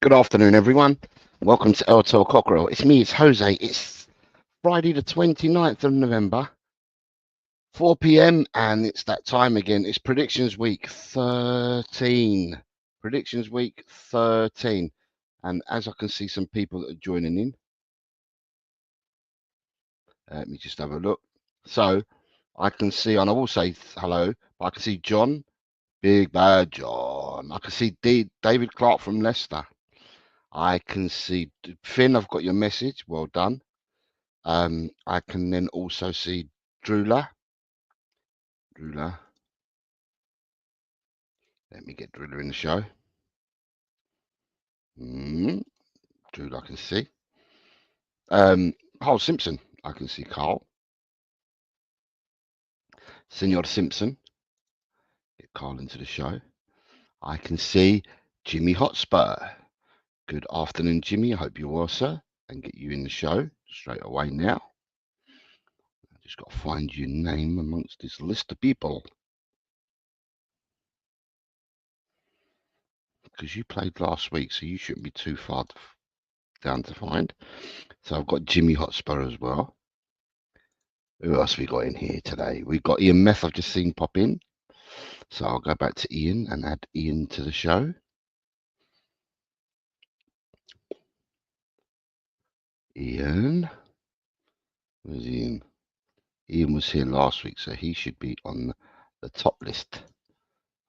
Good afternoon, everyone. Welcome to Tel Cockerel. It's me, it's Jose. It's Friday the 29th of November, 4 p.m. and it's that time again. It's Predictions Week 13. Predictions Week 13. And as I can see some people that are joining in, let me just have a look. So I can see, and I will say hello, but I can see John, Big Bad John. I can see David Clark from Leicester. I can see Finn, I've got your message. Well done. I can then also see Drula. Let me get Drula in the show. Drula, I can see. Carl Simpson, I can see Carl. Senor Simpson. Get Carl into the show. I can see Jimmy Hotspur. Good afternoon, Jimmy. I hope you're well, sir. And get you in the show straight away now. I just got to find your name amongst this list of people. Because you played last week, so you shouldn't be too far down to find. So I've got Jimmy Hotspur as well. Who else we got in here today? We've got Ian Meth, I've just seen pop in. So I'll go back to Ian and add Ian to the show. Ian. Where's Ian? Ian was here last week, so he should be on the top list.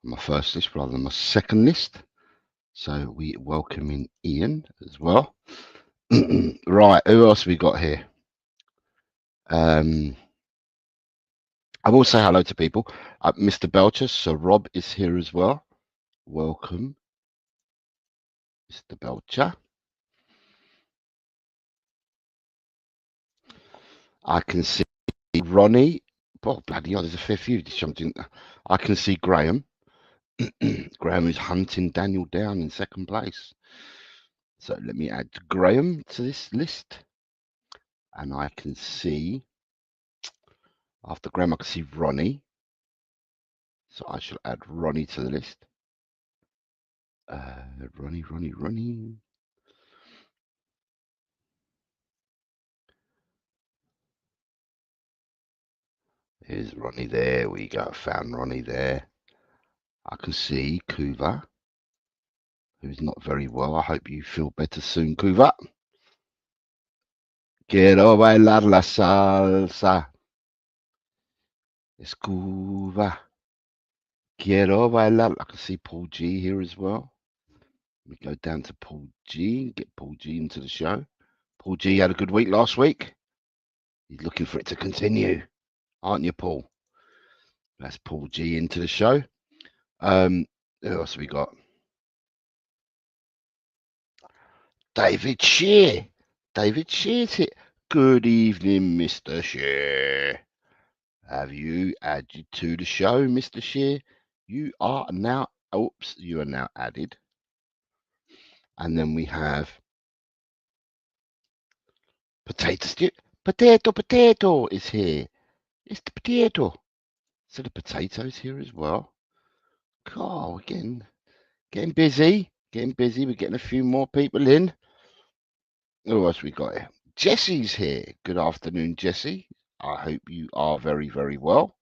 My first list rather than my second list. So we welcome in Ian as well. Right, who else we got here? I will say hello to people. Mr. Belcher, Sir Rob is here as well. Welcome, Mr. Belcher. I can see Ronnie. Oh, bloody hell, there's a fair few. I can see Graham. Graham is hunting Daniel down in second place. So let me add Graham to this list. And I can see, after Graham, I can see Ronnie. So I shall add Ronnie to the list. Ronnie. Here's Ronnie. There we go. Found Ronnie there. I can see Kuva, who's not very well. I hope you feel better soon, Kuva. Quiero bailar la salsa. It's Kuva. Quiero bailar. I can see Paul G here as well. Let me go down to Paul G. Get Paul G into the show. Paul G had a good week last week. He's looking for it to continue, aren't you, Paul? That's Paul G into the show. Who else have we got? David Shear. David Shear's here. Good evening, Mr. Shear. Have you added to the show, Mr. Shear? You are now, oops, you are now added. And then we have Potato Stew. Potato is here. It's the potato. So the potato's here as well. God, we're getting busy. We're getting a few more people in. Who else we got here? Jesse's here. Good afternoon, Jesse. I hope you are very, very well.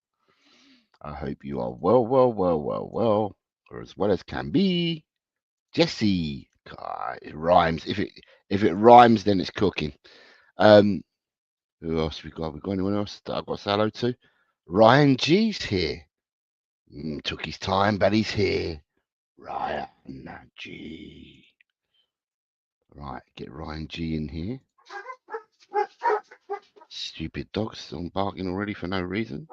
I hope you are well, or as well as can be. Jesse. God, it rhymes. If it rhymes, then it's cooking. Who else we got? We got anyone else that I've got to say hello to? Ryan G's here. Took his time, but he's here. Ryan G. Right, get Ryan G in here. Stupid dogs still barking already for no reason.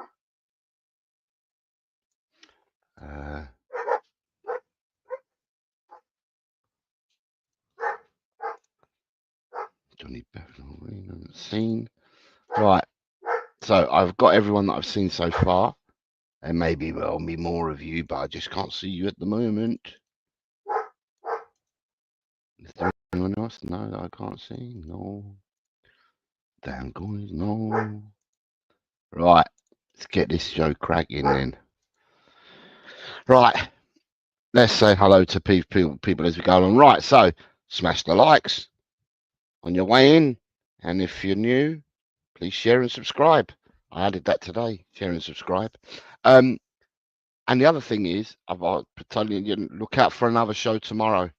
Johnny Bethel seen. Right, so I've got everyone that I've seen so far. And maybe there'll be more of you, but I just can't see you at the moment. Is there anyone else? No, that I can't see. No. Damn guys, no. Right, let's get this show cracking then. Right, let's say hello to people as we go along. Right, so Smash the likes on your way in. And if you're new, please share and subscribe. I added that today, share and subscribe. And the other thing is, I've totally look out for another show tomorrow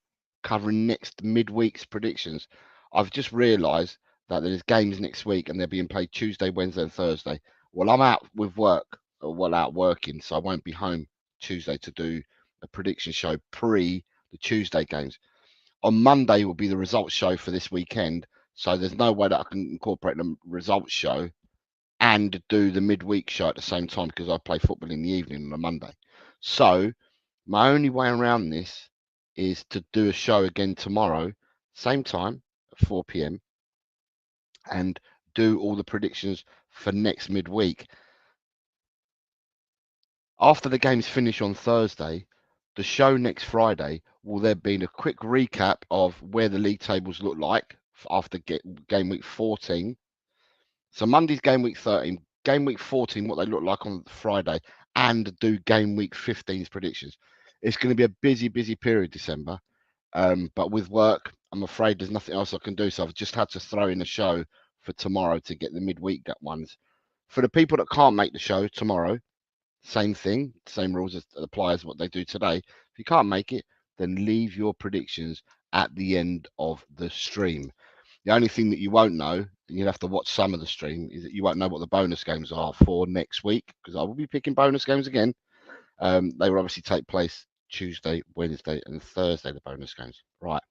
covering next midweek's predictions. I've just realised that there's games next week and they're being played Tuesday, Wednesday, and Thursday. Well, I'm out with work, or out working, so I won't be home Tuesday to do a prediction show pre the Tuesday games. On Monday will be the results show for this weekend, so there's no way that I can incorporate the results show and do the midweek show at the same time because I play football in the evening on a Monday. So my only way around this is to do a show again tomorrow, same time at 4 p.m. and do all the predictions for next midweek. After the games finish on Thursday, the show next Friday will there be a quick recap of where the league tables look like after game week 14. So Monday's game week 13, game week 14, what they look like on Friday, and do game week 15's predictions. It's going to be a busy period, December. But with work, I'm afraid there's nothing else I can do. So I've just had to throw in a show for tomorrow to get the midweek ones. For the people that can't make the show tomorrow, same thing, same rules apply as what they do today. If you can't make it, then leave your predictions at the end of the stream. The only thing that you won't know, and you'll have to watch some of the stream, is that you won't know what the bonus games are for next week, because I will be picking bonus games again. They will obviously take place Tuesday, Wednesday, and Thursday, the bonus games. Right.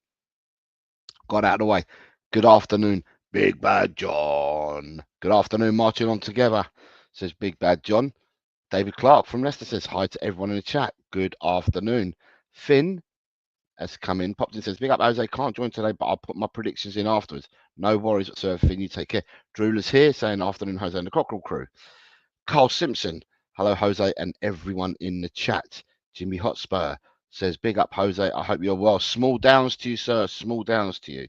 Got out of the way. Good afternoon, Big Bad John. Good afternoon, marching on together, says Big Bad John. David Clark from Leicester says hi to everyone in the chat. Good afternoon. Finn has come in, popped in, says, big up, Jose. Can't join today, but I'll put my predictions in afterwards. No worries whatsoever, Finn. You take care. Drewler's here saying, afternoon, Jose and the Cockerel crew. Carl Simpson, hello, Jose, and everyone in the chat. Jimmy Hotspur says, big up, Jose. I hope you're well. Small downs to you, sir. Small downs to you.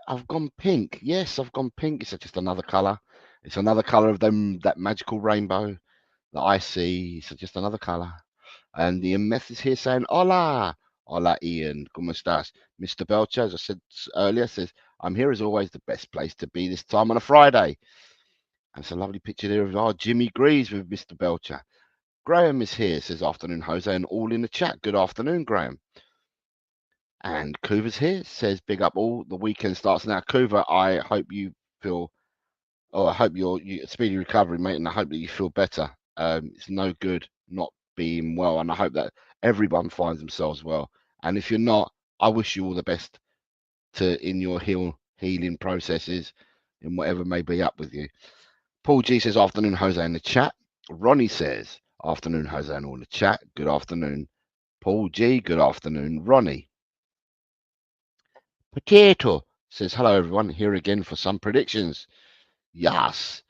I've gone pink. Yes, I've gone pink. It's just another colour. It's another colour of that magical rainbow that I see. It's just another colour. And the meth is here saying, hola. Hola, Ian. ¿Cómo estás? Mr. Belcher, as I said earlier, says, I'm here as always, the best place to be this time on a Friday. And it's a lovely picture there of our Jimmy agrees with Mr. Belcher. Graham is here, says, afternoon, Jose, and all in the chat. Good afternoon, Graham. And Kuva's here, says, big up all. The weekend starts now. Kuva, I hope you feel, I hope you're speedy recovery, mate, and I hope that you feel better. It's no good not being well, and I hope that everyone finds themselves well. And if you're not, I wish you all the best in your healing processes in whatever may be up with you. Paul G says, afternoon, Jose, in the chat. Ronnie says, afternoon, Jose, and all in the chat. Good afternoon, Paul G. Good afternoon, Ronnie. Potato says, hello, everyone. Here again for some predictions. Yes.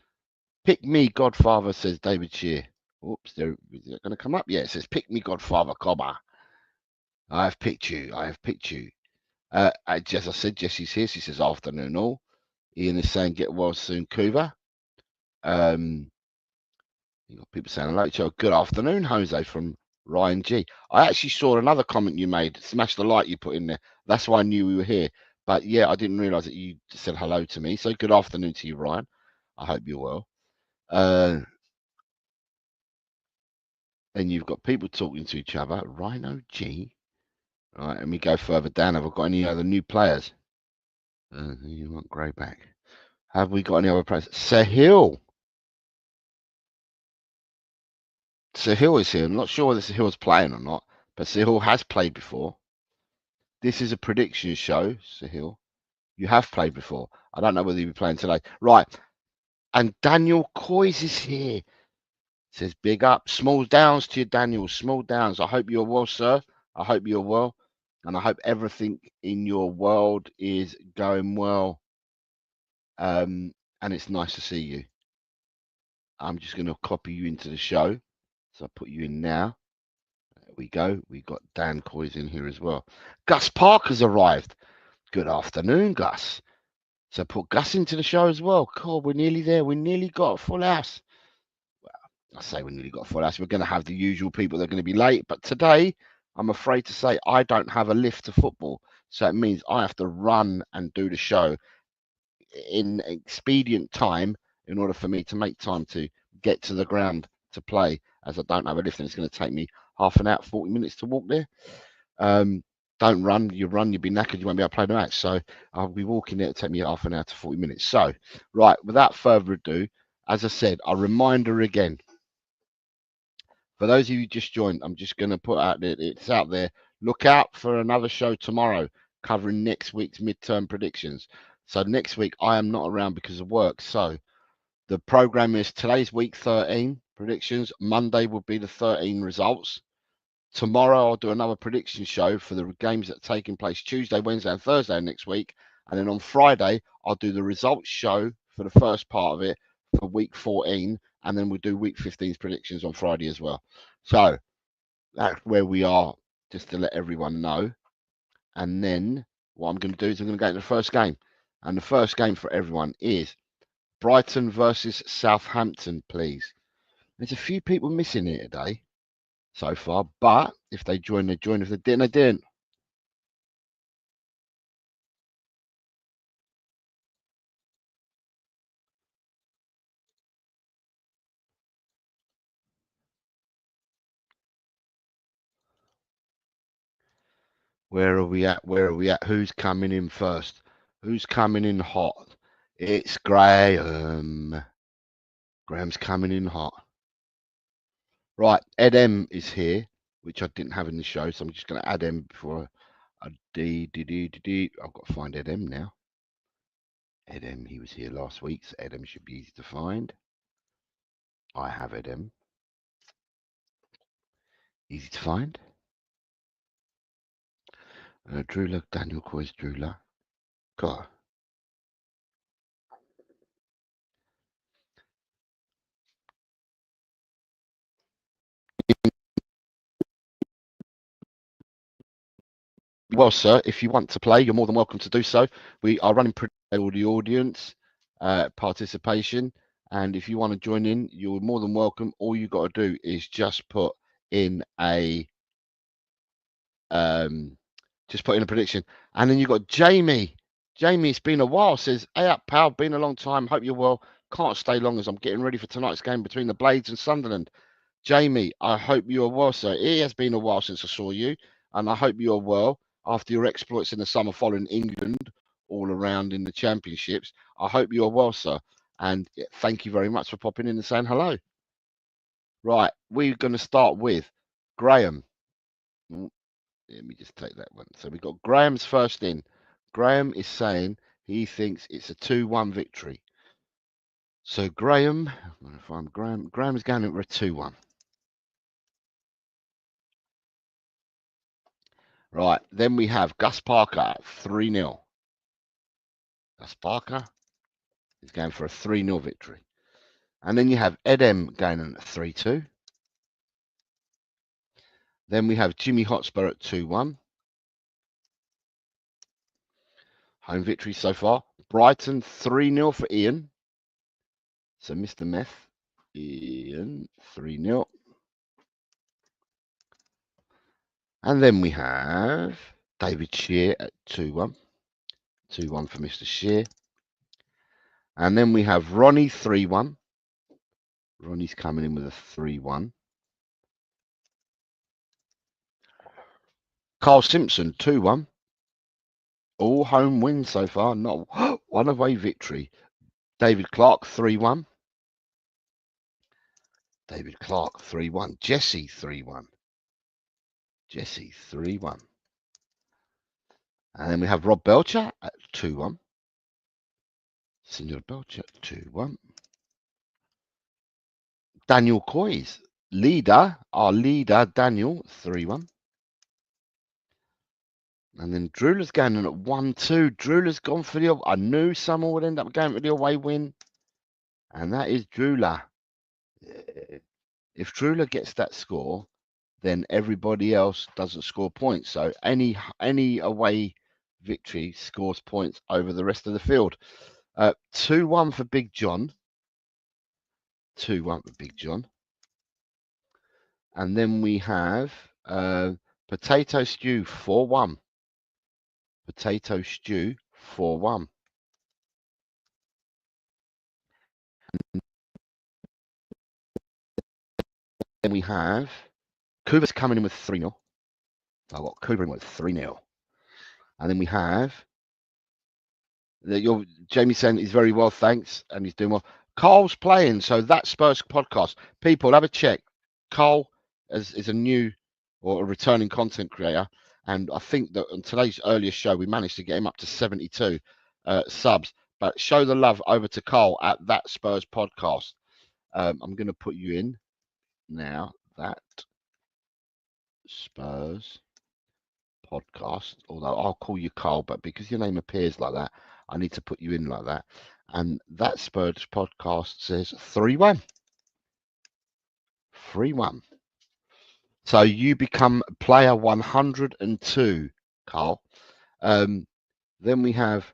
Pick me, Godfather, says David Shear. Oops, is it going to come up? Yeah, it says, pick me, Godfather, comma. I have picked you. I have picked you. As I said, Jesse's here. She says, afternoon, all. Ian is saying, get well soon, Kuva. You got people saying, hello, Joe. Good afternoon, Jose, from Ryan G. I actually saw another comment you made. Smash the like you put in there. That's why I knew we were here. But yeah, I didn't realize that you said hello to me. So good afternoon to you, Ryan. I hope you're well. And you've got people talking to each other. Rhino G. All right, and we go further down. Have I got any other new players? You want Greyback. Have we got any other players? Sahil. Sahil is here. I'm not sure whether Sahil's playing or not, but Sahil has played before. This is a prediction show, Sahil. You have played before. I don't know whether you'll be playing today. Right. And Daniel Coys is here. Says, big up. Small downs to you, Daniel. Small downs. I hope you're well, sir. I hope you're well. And I hope everything in your world is going well. And it's nice to see you. I'm just going to copy you into the show. So I'll put you in now. There we go. We've got Dan Coys in here as well. Gus Parker's arrived. Good afternoon, Gus. So put Gus into the show as well. Cool. We're nearly there. We nearly got a full house. Well, I say we nearly got a full house. We're going to have the usual people that are going to be late. But today, I'm afraid to say I don't have a lift to football. So it means I have to run and do the show in expedient time in order for me to make time to get to the ground to play, as I don't have a lift and it's going to take me half an hour, 40 minutes to walk there. Don't run, you'll be knackered, you won't be able to play the match. So I'll be walking there, it'll take me half an hour to 40 minutes. So, right, without further ado, as I said, a reminder again. For those of you who just joined, I'm just going to put out that it's out there. Look out for another show tomorrow covering next week's midterm predictions. So next week I am not around because of work. So the program is today's week 13 predictions. Monday will be the 13 results. Tomorrow I'll do another prediction show for the games that are taking place Tuesday, Wednesday, and Thursday next week. And then on Friday I'll do the results show for the first part of it for week 14. And then we'll do week 15's predictions on Friday as well. So that's where we are, just to let everyone know. And then what I'm going to do is I'm going to go into the first game. And the first game for everyone is Brighton versus Southampton, please. There's a few people missing here today so far, but if they join, they join. If they didn't, they didn't. Where are we at? Where are we at? Who's coming in first? Who's coming in hot? It's Graham. Graham's coming in hot. Right, Ed M is here, which I didn't have in the show, so I'm just going to add M before I I've got to find Ed M now. Ed M, he was here last week, so Ed M should be easy to find. I have Ed M. Easy to find. Drula, Daniel Coy's Drula. God. Well, sir, if you want to play, you're more than welcome to do so. We are running all the audience participation, and if you want to join in, you're more than welcome. All you got to do is just put in a prediction, and then you got Jamie. Jamie, it's been a while. Says, "Hey up, pal. Been a long time. Hope you're well. Can't stay long as I'm getting ready for tonight's game between the Blades and Sunderland." Jamie, I hope you are well, sir. It has been a while since I saw you, and I hope you are well after your exploits in the summer following England all around in the championships. I hope you are well, sir, and thank you very much for popping in and saying hello. Right, we're going to start with Graham. Let me just take that one. So we've got Graham's first in. Graham is saying he thinks it's a 2-1 victory. So Graham, I'm going to find Graham. Graham is going for a 2-1. Right, then we have Gus Parker at 3-0. Gus Parker is going for a 3-0 victory. And then you have Ed M going in at 3-2. Then we have Jimmy Hotspur at 2-1. Home victory so far. Brighton 3-0 for Ian. So Mr. Meth, Ian 3-0. And then we have David Shear at 2-1. 2-1 for Mr. Shear. And then we have Ronnie 3-1. Ronnie's coming in with a 3-1. Carl Simpson 2-1. All home wins so far, not one away victory. David Clark 3-1. David Clark 3-1. Jesse 3-1. Jesse 3-1. And then we have Rob Belcher at 2-1. Senor Belcher 2-1. Daniel Coy's leader, our leader, Daniel 3-1. And then Drula's going in at 1-2. Drula's gone for the. I knew someone would end up going for the away win. And that is Drula. If Drula gets that score, then everybody else doesn't score points. So any away victory scores points over the rest of the field. 2-1 for Big John. 2-1 for Big John. And then we have Potato stew 4-1. Potato stew 4-1. Then we have Kuba's coming in with 3-0. I've got Kuba in with 3-0. And then we have Jamie saying he's very well, thanks, and he's doing well. Carl's playing, so that Spurs podcast. People, have a check. Carl is a new or a returning content creator, and I think that on today's earliest show we managed to get him up to 72 subs. But show the love over to Carl at that Spurs podcast. I'm going to put you in now. That Spurs podcast, although I'll call you Carl, but because your name appears like that, I need to put you in like that. And that Spurs podcast says 3-1. 3-1. So you become player 102, Carl. Then we have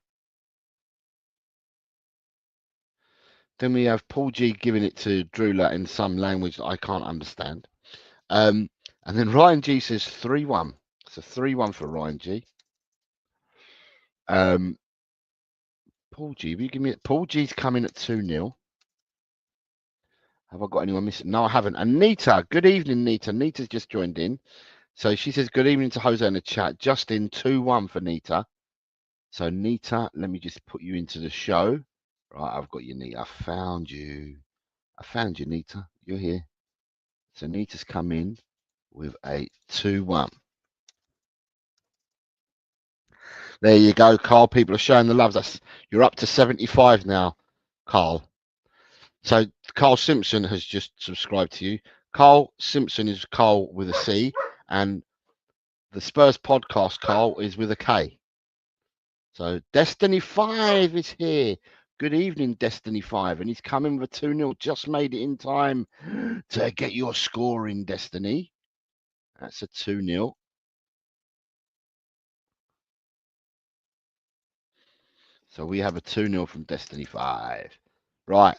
Paul G giving it to Drula in some language that I can't understand. And then Ryan G says 3-1. So 3-1 for Ryan G. Paul G, will you give me it? Paul G's coming at 2-0. Have I got anyone missing? No, I haven't. And Nita, good evening, Nita. Nita's just joined in. So she says, good evening to Jose in the chat. Justin, 2-1 for Nita. So Nita, let me just put you into the show. Right, I've got you, Nita. I found you. Nita. You're here. So Nita's come in with a 2-1. There you go, Carl. People are showing the love. You're up to 75 now, Carl. So Carl Simpson has just subscribed to you. Carl Simpson is Carl with a C, and the Spurs podcast, Carl, is with a K. So Destiny 5 is here. Good evening, Destiny 5. And he's coming with a 2-0. Just made it in time to get your score in, Destiny. That's a 2-0. So we have a 2-0 from Destiny 5. Right.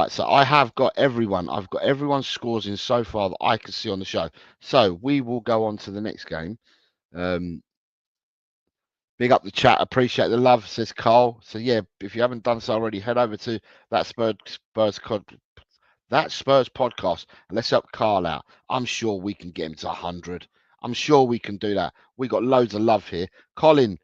So I have got everyone. I've got everyone's scores in so far that I can see on the show. So we will go on to the next game. Big up the chat. Appreciate the love, says Carl. So yeah, if you haven't done so already, head over to that Spurs podcast and let's help Carl out. I'm sure we can get him to 100. I'm sure we can do that. We got loads of love here. Colin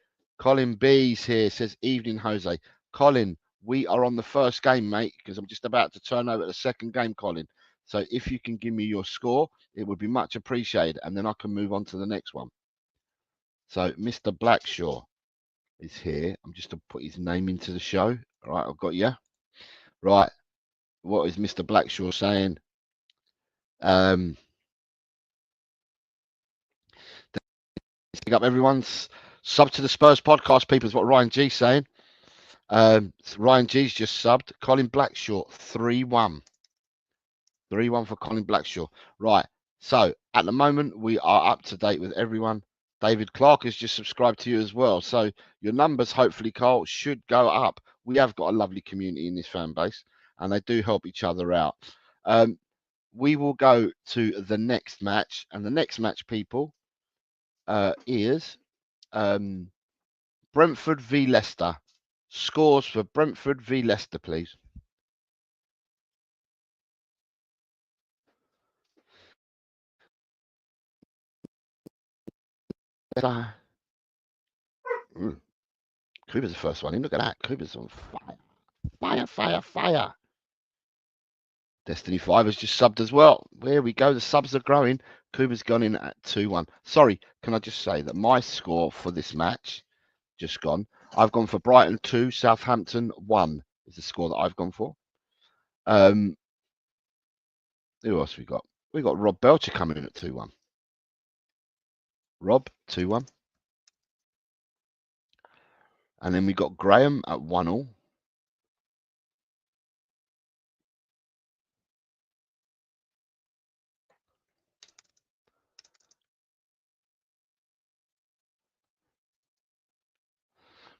B's here, says evening, Jose. Colin, we are on the first game, mate, because I'm just about to turn over the second game, Colin. So if you can give me your score, it would be much appreciated, and then I can move on to the next one. So Mr. Blackshaw is here. I'm just to put his name into the show. All right, I've got you. Right. What is Mr. Blackshaw saying? Pick up everyone's sub to the Spurs podcast, people, is what Ryan G's saying. Ryan G's just subbed. Colin Blackshaw, 3-1. 3-1 for Colin Blackshaw. Right. So at the moment, we are up to date with everyone. David Clark has just subscribed to you as well. So your numbers, hopefully, Carl, should go up. We have got a lovely community in this fan base, and they do help each other out. We will go to the next match, and the next match, people, is Brentford v Leicester. Scores for Brentford v Leicester, please. Cooper's the first one in. Look at that. Cooper's on fire. Destiny 5 has just subbed as well. There we go. The subs are growing. Cooper's gone in at 2-1. Sorry, can I just say that my score for this match just gone. I've gone for Brighton 2, Southampton 1 is the score that I've gone for. Who else we got? We got Rob Belcher coming in at 2-1. Rob 2-1. And then we got Graham at 1-1.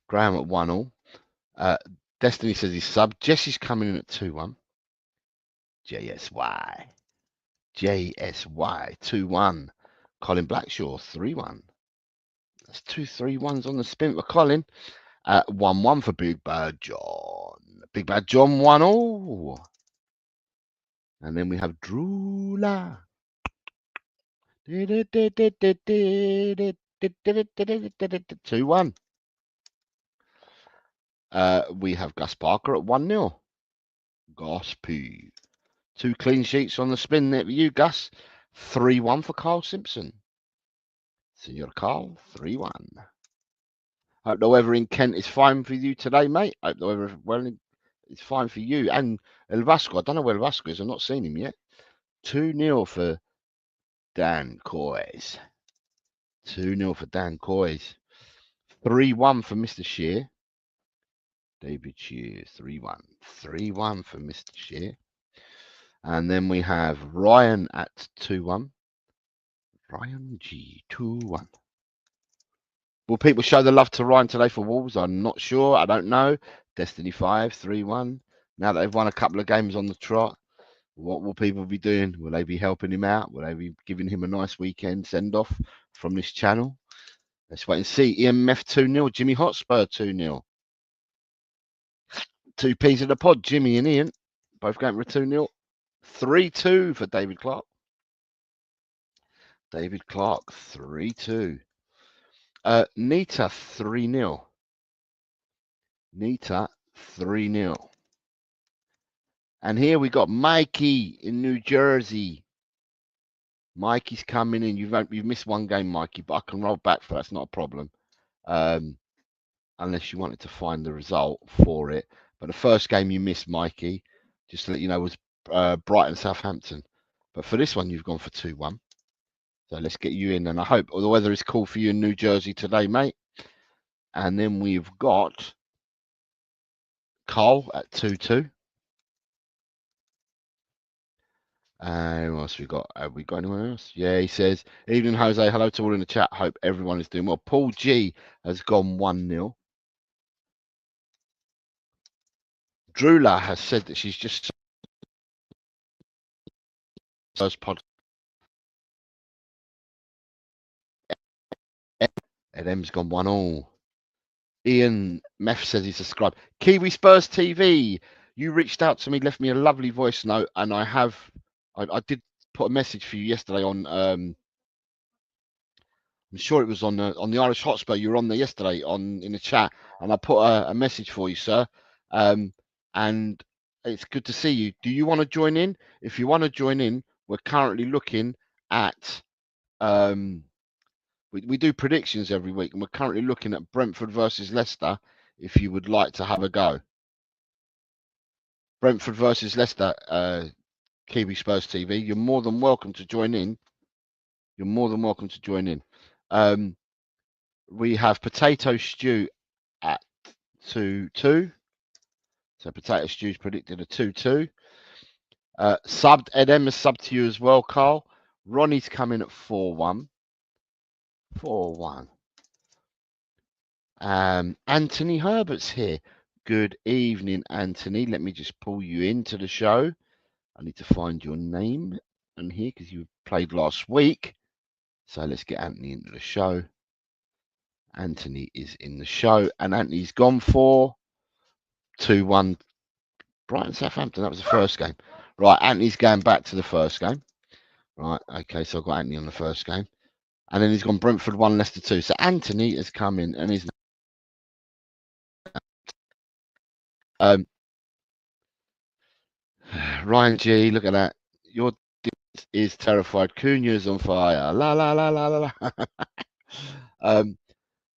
Graham at 1-1. Destiny says he's sub. Jesse's coming in at 2-1. JSY 2-1. Colin Blackshaw, 3-1. That's 2 3-1s on the spin for Colin. 1-1 for Big Bad John. Big Bad John 1-0. And then we have Drula. 2-1. We have Gus Parker at 1-0. Gospy. 2 clean sheets on the spin there for you, Gus. 3-1 for Carl Simpson. Senior Carl, 3-1. Hope the weather in Kent is fine for you today, mate. Hope the weather is fine for you. And El Vasco, I don't know where El Vasco is. I've not seen him yet. 2-0 for Dan Coys. 2-0 for Dan Coys. 3-1 for Mr. Shear. David Shear, 3-1. 3-1 for Mr. Shear. And then we have Ryan at 2-1. Ryan G, 2-1. Will people show the love to Ryan today for Wolves? I'm not sure. I don't know. Destiny 5, 3-1. Now that they've won a couple of games on the trot, what will people be doing? Will they be helping him out? Will they be giving him a nice weekend send-off from this channel? Let's wait and see. EMF 2-0. Jimmy Hotspur 2-0. 2 P's in the pod. Jimmy and Ian both going for a 2-0. 3-2 for David Clark. David Clark, 3-2. Nita, 3-0. Nita, 3-0. And here we got Mikey in New Jersey. Mikey's coming in. You've missed one game, Mikey, but I can roll back for that's not a problem. Unless you wanted to find the result for it. But the first game you missed, Mikey, just to let you know, was Brighton Southampton. But for this one, you've gone for 2-1. So let's get you in. And I hope the weather is cool for you in New Jersey today, mate. And then we've got Carl at 2-2. And what else we got? Have we got anyone else? Yeah, he says, evening, Jose. Hello to all in the chat. Hope everyone is doing well. Paul G has gone 1-0. Drula has said that she's just first pod. Edem's gone 1-0. Ian Meth says he's subscribed. Kiwi Spurs TV. You reached out to me, left me a lovely voice note, and I did put a message for you yesterday on. I'm sure it was on the Irish Hotspur. You were on there yesterday in the chat, and I put a message for you, sir. And it's good to see you. Do you want to join in? If you want to join in, we're currently looking at. We do predictions every week, and we're currently looking at Brentford versus Leicester. If you would like to have a go, Brentford versus Leicester, Kiwi Spurs TV. You're more than welcome to join in. You're more than welcome to join in. We have potato stew at 2-2. So potato stew's predicted a 2-2. Subbed Edem is subbed to you as well, Carl. Ronnie's coming at 4-1. 4-1. Anthony Herbert's here. Good evening, Anthony. Let me just pull you into the show. I need to find your name in here because you played last week. So let's get Anthony into the show. Anthony is in the show, and Anthony's gone for 2-1 Brighton Southampton. That was the first game. Right, Anthony's going back to the first game. Right, okay, so I've got Anthony on the first game. And then he's gone Brentford 1, Leicester 2. So Anthony has come in and he's Ryan G, look at that. Your is terrified. Cunha's on fire. La la la la la la.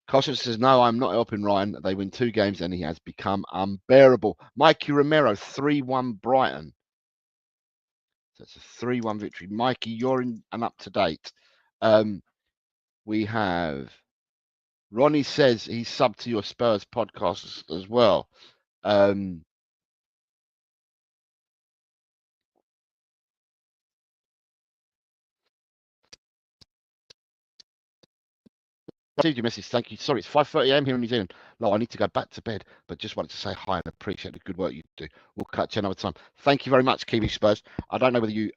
Carson says, no, I'm not helping Ryan. They win 2 games and he has become unbearable. Mikey Romero, 3-1 Brighton. So it's a 3-1 victory. Mikey, you're in and up to date. We have Ronnie says he's subbed to your Spurs podcast as well. Received your message. Thank you. Sorry, it's 5:30 a.m. here in New Zealand. No, I need to go back to bed, but just wanted to say hi and appreciate the good work you do. We'll catch you another time. Thank you very much, Kiwi Spurs. I don't know whether you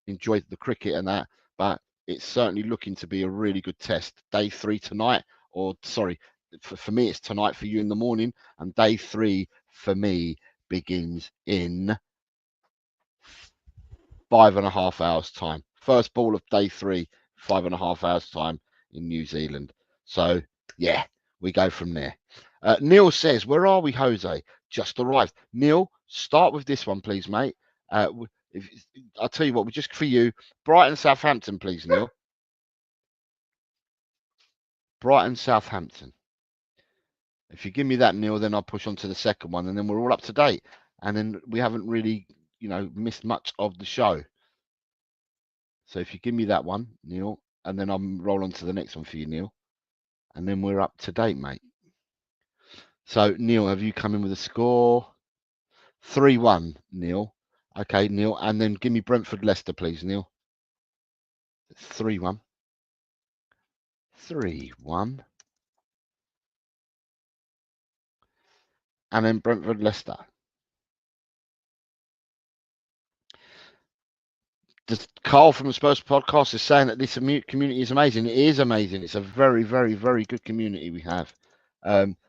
enjoyed the cricket and that, but it's certainly looking to be a really good test. Day 3 tonight, or sorry, for me, it's tonight, for you in the morning, and day 3 for me begins in 5.5 hours time. First ball of day 3, 5.5 hours time in New Zealand. So yeah, we go from there. Neil says, where are we, Jose? Just arrived. Neil, start with this one, please, mate. I'll tell you what, we're just for you. Brighton, Southampton, please, Neil. Brighton, Southampton. If you give me that, Neil, then I'll push on to the second one, and then we're all up to date. And then we haven't really, missed much of the show. So if you give me that one, Neil, and then I'll roll on to the next one for you, Neil. And then we're up to date, mate. So, Neil, have you come in with a score? 3-1, Neil. Okay, Neil. And then give me Brentford, Leicester, please, Neil. 3-1. 3-1. And then Brentford, Leicester. Carl from the Spurs podcast is saying that this community is amazing. It is amazing. It's a very, very, very good community we have.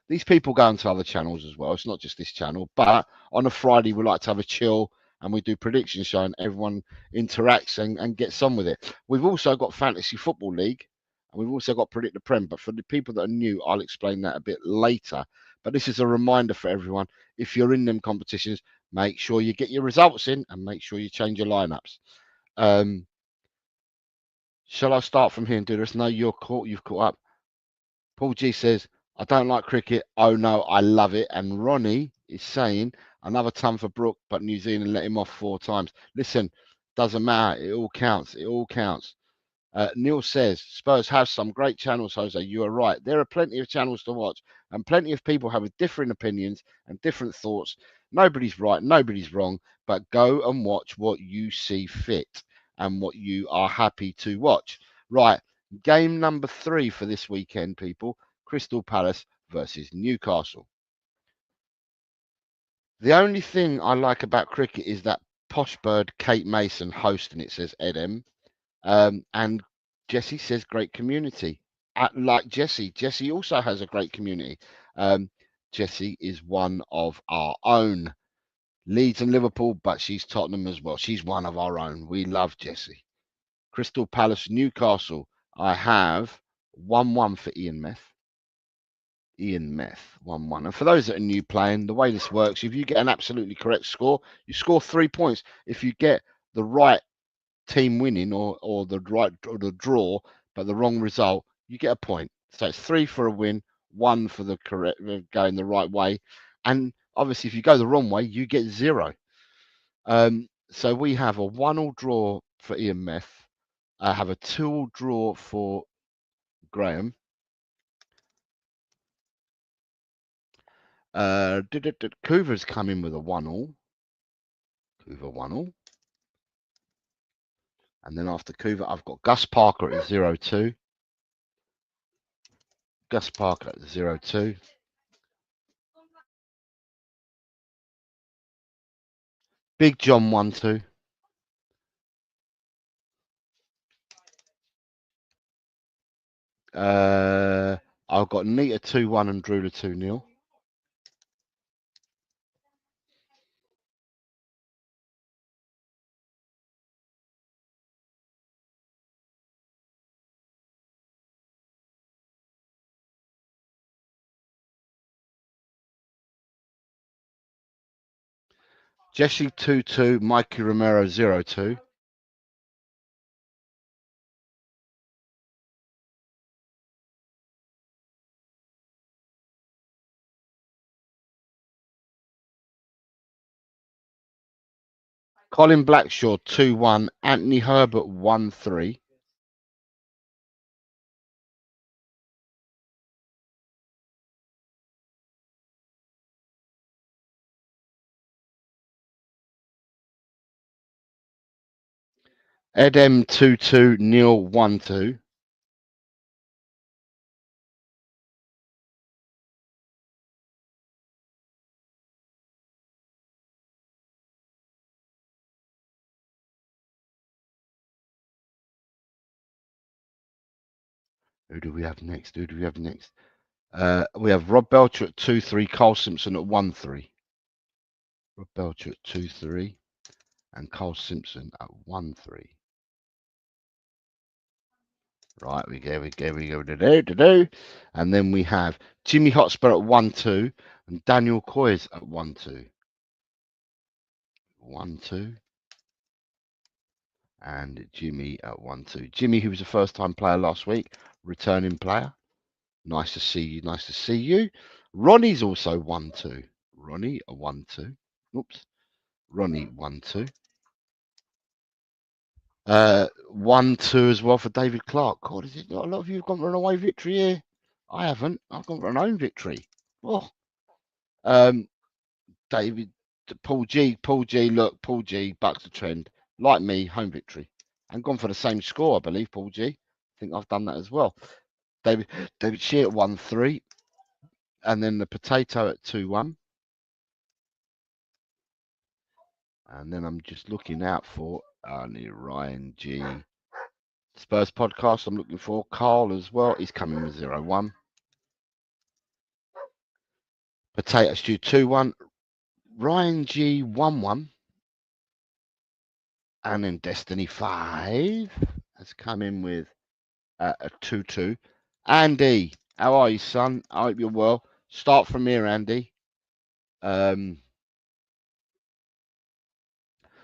These people go into other channels as well. It's not just this channel. But on a Friday, we like to have a chill and we do prediction show and everyone interacts and gets on with it. We've also got Fantasy Football League and we've also got Predict the Prem. But for the people that are new, I'll explain that a bit later. But this is a reminder for everyone. If you're in them competitions, make sure you get your results in and make sure you change your lineups. Shall I start from here and do this? No, you've caught up. Paul G says, I don't like cricket. Oh no, I love it. And Ronnie is saying, another ton for Brooke, but New Zealand let him off 4 times. Listen, doesn't matter. It all counts. It all counts. Neil says, Spurs have some great channels, Jose. You are right. There are plenty of channels to watch and plenty of people have different opinions and different thoughts. Nobody's right, nobody's wrong, but go and watch what you see fit and what you are happy to watch. Right, game number 3 for this weekend, people. Crystal Palace versus Newcastle. The only thing I like about cricket is that posh bird Kate Mason hosting it, says Ed M. And Jesse says great community. Like Jesse also has a great community. Jesse is one of our own. Leeds and Liverpool, but she's Tottenham as well. She's one of our own. We love Jesse. Crystal Palace, Newcastle. I have 1-1 for Ian Meth. 1-1. And for those that are new playing, the way this works, if you get an absolutely correct score, you score 3 points. If you get the right team winning or the right or the draw, but the wrong result, you get a point. So it's 3 for a win, 1 for the correct going the right way, and obviously if you go the wrong way, you get 0. So we have a 1-1 draw for Ian Meth. I have a 2-2 draw for Graham. Coover's come in with a 1-1. Coover 1-1. And then after Coover, I've got Gus Parker at 0-2. Gus Parker at 0-2. Big John 1-2. I've got Nita 2-1 and Drula 2-0. Jesse 2-2, Mikey Romero 0-2. Colin Blackshaw 2-1, Anthony Herbert 1-3. Ed M 2-2, Neil 1-2. Who do we have next? Who do we have next? We have Rob Belcher at 2-3, Carl Simpson at 1-3. Rob Belcher at 2-3 and Carl Simpson at 1-3. Right, we go. And then we have Jimmy Hotspur at 1-2 and Daniel Coyes at 1-2. 1-2. And Jimmy at 1-2. Jimmy, who was a first-time player last week, returning player. Nice to see you. Nice to see you. Ronnie's also 1-2. Ronnie a 1-2. Oops. Ronnie 1-2. 1-2 as well for David Clark. God, is it not a lot of you have gone for an away victory here? I haven't. I've gone for an own victory. Oh. David, Paul G. Look, Paul G. bucks the trend. Like me, home victory. And gone for the same score, I believe, Paul G. I think I've done that as well. David Shea at 1-3. And then the potato at 2-1. And then I'm just looking out for Ryan G. Spurs podcast I'm looking for. Carl as well. He's coming with 0-1. Potato Stew 2-1. Ryan G 1-1. And then Destiny 5 has come in with a 2-2. Andy, how are you, son? I hope you're well. Start from here, Andy.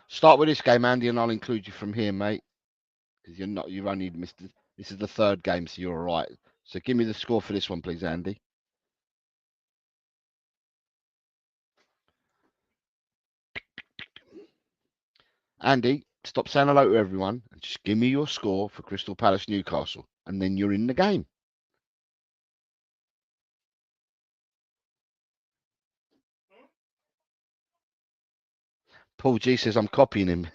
Start with this game, Andy, and I'll include you from here, mate. Because you've only missed. This is the third game, so you're all right. So give me the score for this one, please, Andy. Andy, stop saying hello to everyone and just give me your score for Crystal Palace Newcastle, and then you're in the game. Paul G says I'm copying him.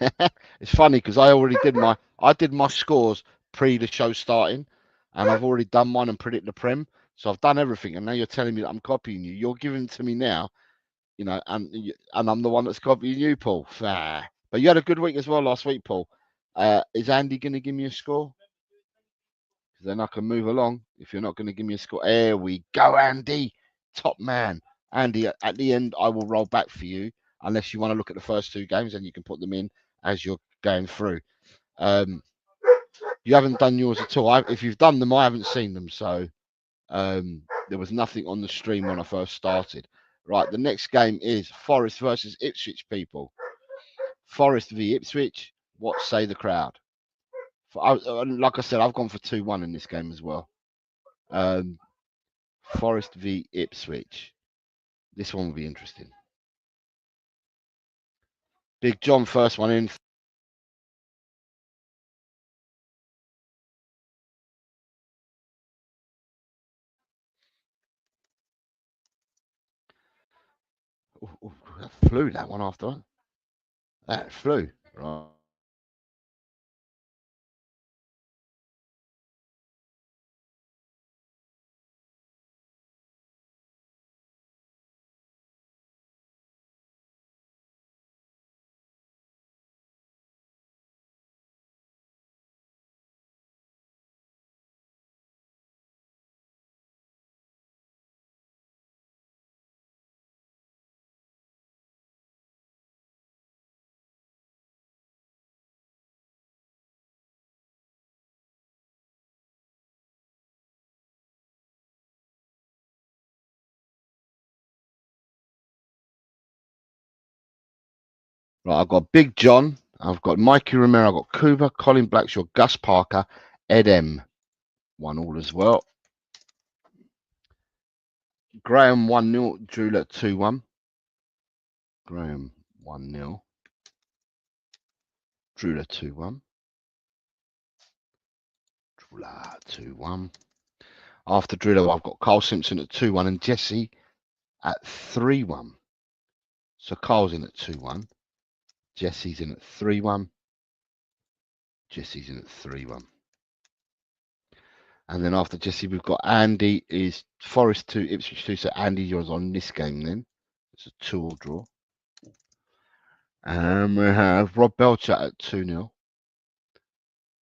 It's funny because I did my scores pre the show starting, and I've already done mine and predicted the Prem. So I've done everything, and now you're telling me that I'm copying you. You're giving it to me now, and I'm the one that's copying you, Paul. Fair. But you had a good week as well last week, Paul. Is Andy going to give me a score? Because then I can move along. If you're not going to give me a score, there we go, Andy. Top man, Andy. At the end, I will roll back for you. Unless you want to look at the first two games, and you can put them in as you're going through. You haven't done yours at all. If you've done them, I haven't seen them. So there was nothing on the stream when I first started. Right, the next game is Forest versus Ipswich, people. Forest v Ipswich. What say the crowd? Like I said, I've gone for 2-1 in this game as well. Forest v Ipswich. This one will be interesting. Big John, first one in. Ooh, that flew, that one after. That flew. Right. Right, I've got Big John, I've got Mikey Romero, I've got Cooper, Colin Blackshaw, Gus Parker, Ed M. 1-1 as well. Graham 1-0, Drula 2-1. Graham 1-0. Drula 2-1. Drula 2-1. After Drula, I've got Carl Simpson at 2-1 and Jesse at 3-1. So Carl's in at 2-1. Jesse's in at 3-1. Jesse's in at 3-1. And then after Jesse, we've got Andy is Forest 2, Ipswich 2. So Andy, yours on this game then. It's a 2-2 draw. And we have Rob Belcher at 2-0.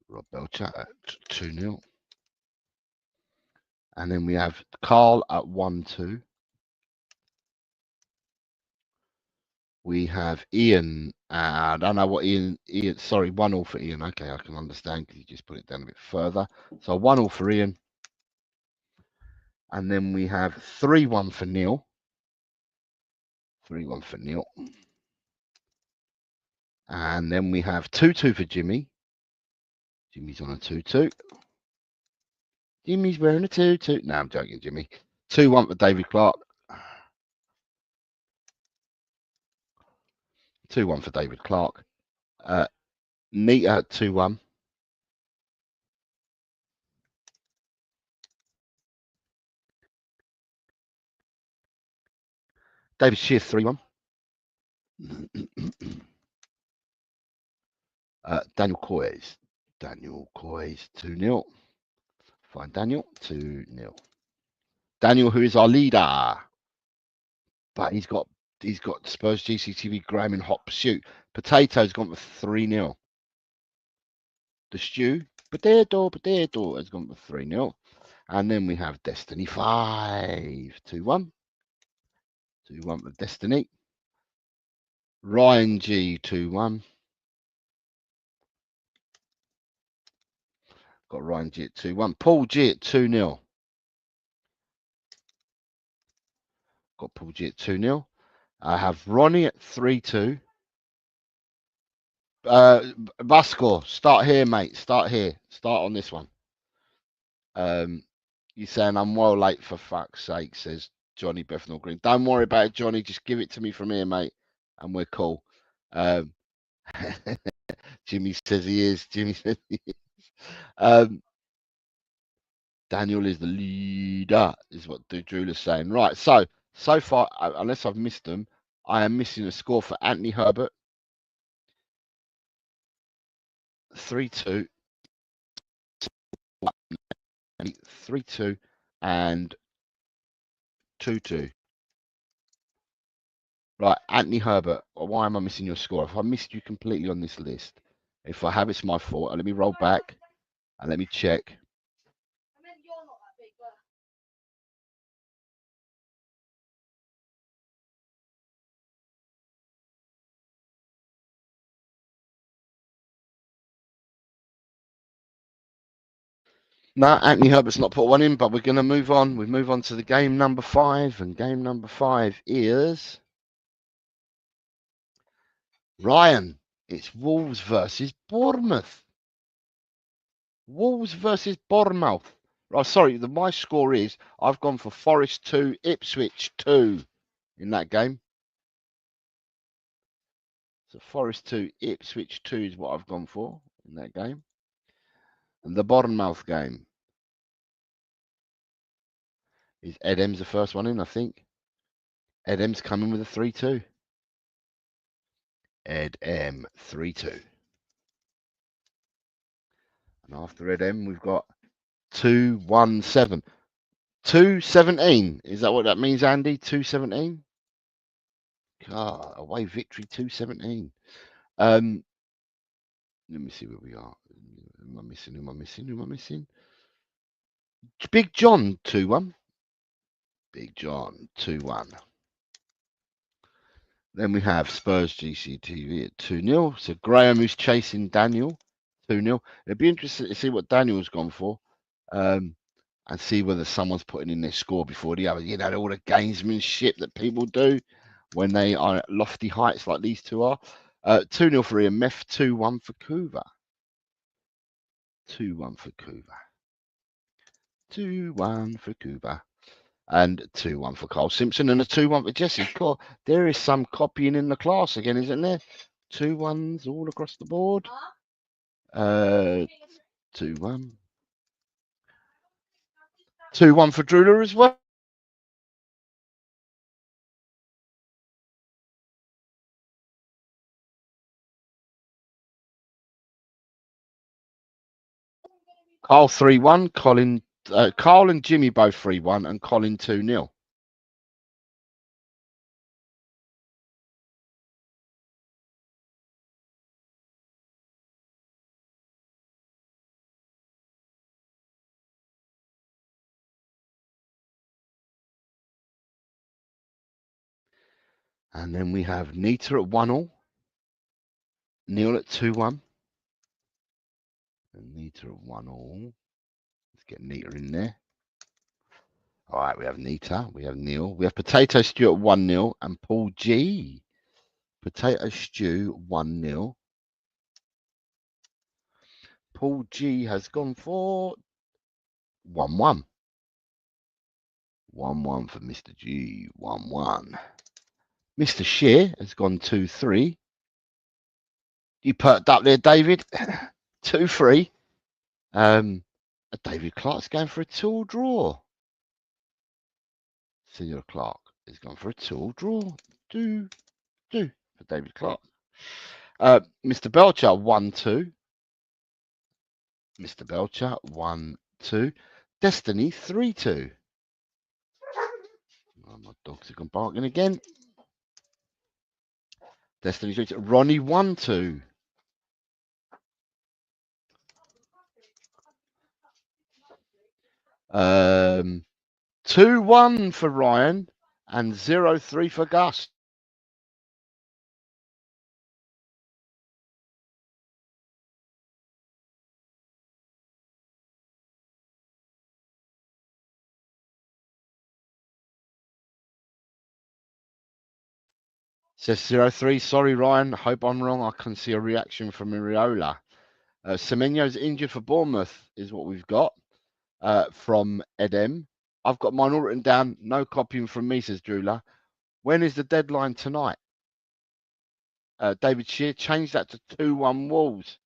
Rob Belcher at 2-0. And then we have Carl at 1-2. We have Ian. I don't know what Ian. Sorry, 1-1 for Ian. Okay, I can understand because you just put it down a bit further. So 1-1 for Ian. And then we have 3-1 for Neil. 3-1 for Neil. And then we have 2-2 for Jimmy. Jimmy's on a 2-2. Jimmy's wearing a 2-2. No, I'm joking, Jimmy. 2-1 for David Clark. 2-1 for David Clark. Nita at 2-1. David Shear 3-1. Daniel Coys. Daniel Coys 2-0. Find Daniel 2-0. Daniel, who is our leader, but he's got Spurs GCTV Graham in hot pursuit. Potato's gone for 3-0. The stew potato has gone for 3-0. And then we have Destiny 5 2-1. 2-1 for Destiny. Ryan G 2-1. Got Ryan G at 2-1. Paul G at 2-0. Got Paul G at 2-0. I have Ronnie at 3-2. Vasco, start here, mate. Start here. Start on this one. You're saying I'm well late, for fuck's sake, says Johnny Bethnal Green. Don't worry about it, Johnny. Just give it to me from here, mate, and we're cool. Jimmy says he is. Jimmy says he is. Daniel is the leader, is what Drew is saying. Right, so far, unless I've missed them, I am missing a score for Anthony Herbert. 3-2. 3-2 and 2-2. Right, Anthony Herbert, why am I missing your score? If I missed you completely on this list, if I have, it's my fault. Let me roll back and let me check. No, Anthony Herbert's not put one in, but we're going to move on. We move on to the game number 5, and game number 5 is Ryan. It's Wolves versus Bournemouth. Wolves versus Bournemouth. Oh, sorry, my score is I've gone for Forest 2, Ipswich 2 in that game. So Forest 2, Ipswich 2 is what I've gone for in that game. And the Bournemouth game is Ed M's the first one in, I think. Ed M's coming with a 3-2. Ed M 3-2. And after Ed M, we've got 2-1-7. 2-17. Is that what that means, Andy? 2-17? God, away victory 2-17. Let me see where we are. Who am I missing? Big John 2-1. Big John 2-1. Then we have Spurs GCTV at 2-0. So Graham, who's chasing Daniel, 2-0. It'd be interesting to see what Daniel's gone for. And see whether someone's putting in their score before the other. You know, all the gamesmanship that people do when they are at lofty heights like these two are. 2-0 for Ian Meth, 2-1 for Kuva. 2-1 for Kuva. 2-1 for Kuva. And 2-1 for Carl Simpson and a 2-1 for Jesse. God, there is some copying in the class again, isn't there? 2-1s all across the board. 2-1. 2-1 for Drula as well. Carl 3-1. Carl and Jimmy both 3-1 and Colin 2-0. And then we have Nita at 1-1. Neil at 2-1. And Nita at 1-1. Let's get Nita in there. All right, we have Nita. We have Neil. We have Potato Stew at 1-0. And Paul G. Potato Stew 1-0. Paul G has gone for 1-1. 1-1 for Mr. G. 1-1. Mr. Shear has gone 2-3. You perked up there, David. 2-3. David Clark's going for a 2-all draw. Senior Clark is going for a 2-all draw. Do for David Clark. Mr. Belcher 1-2. Mr. Belcher 1-2. Destiny 3-2. Oh, my dogs are gone barking again. Destiny 3-2. Ronnie 1-2. Um, 2-1 for Ryan and 0-3 for Gus. Says 0-3. Sorry, Ryan. Hope I'm wrong. I can see a reaction from Iriola. Semenyo's injured for Bournemouth is what we've got from Edem. I've got mine all written down. No copying from me, says Drula. When is the deadline tonight? David Shear, change that to 2-1 Wolves.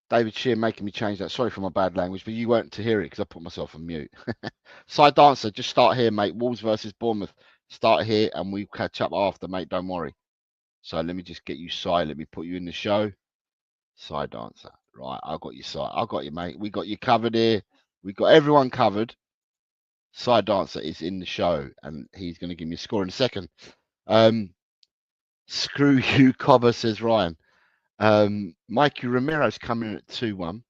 David Shear making me change that. Sorry for my bad language, but you weren't to hear it because I put myself on mute. Side dancer, just start here, mate. Wolves versus Bournemouth. Start here and we'll catch up after, mate. Don't worry. So let me just get you side. Let me put you in the show. Side dancer. Right, I got you side. I got you, mate. We got you covered here. We got everyone covered. Side dancer is in the show and he's going to give me a score in a second. Screw you, Cobber, says Ryan. Mikey Romero's coming in at 2-1.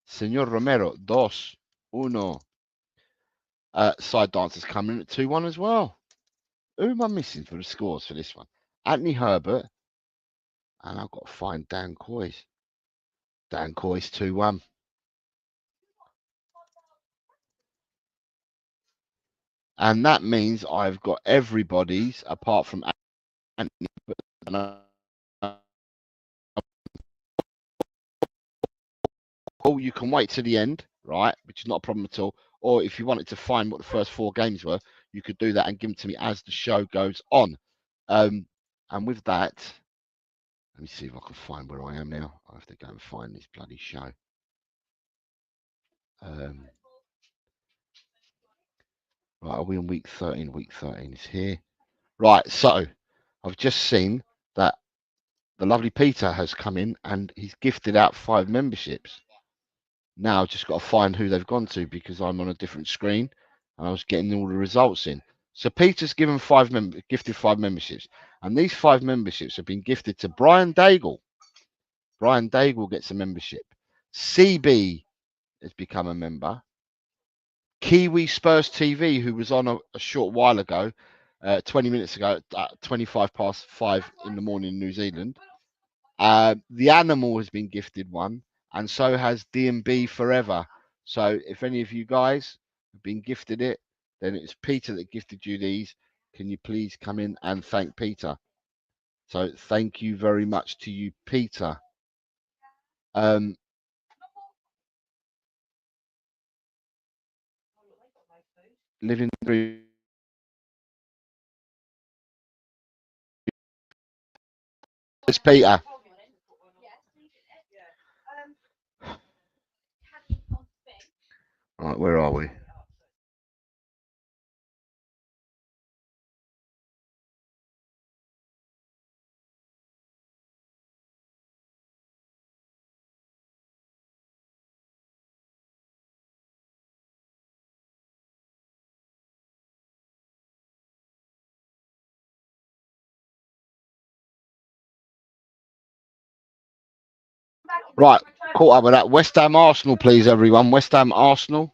Senor Romero, 2-1. Side dancers coming in at 2-1 as well. Who am I missing for the scores for this one? Anthony Herbert. And I've got to find Dan Coy's. Dan Coy's 2-1. And that means I've got everybody's apart from Anthony. Or you can wait to the end, right? Which is not a problem at all. Or if you wanted to find what the first 4 games were, you could do that and give them to me as the show goes on. And with that, let me see if I can find where I am now. I have to go and find this bloody show. Right, are we on week 13? Week 13 is here. Right, so I've just seen that the lovely Peter has come in and he's gifted out 5 memberships. Now I've just got to find who they've gone to because I'm on a different screen and I was getting all the results in. So Peter's given gifted 5 memberships, and these 5 memberships have been gifted to Brian Daigle. Brian Daigle gets a membership. CB has become a member. Kiwi Spurs TV, who was on a short while ago, 20 minutes ago, at 5:25 in the morning in New Zealand. The Animal has been gifted one, and so has D&B Forever. So if any of you guys have been gifted it, then it's Peter that gifted you these. Can you please come in and thank Peter? So thank you very much to you, Peter. Living through. It's Peter. Right, where are we? Right, caught up with that. West Ham Arsenal, please, everyone. West Ham Arsenal.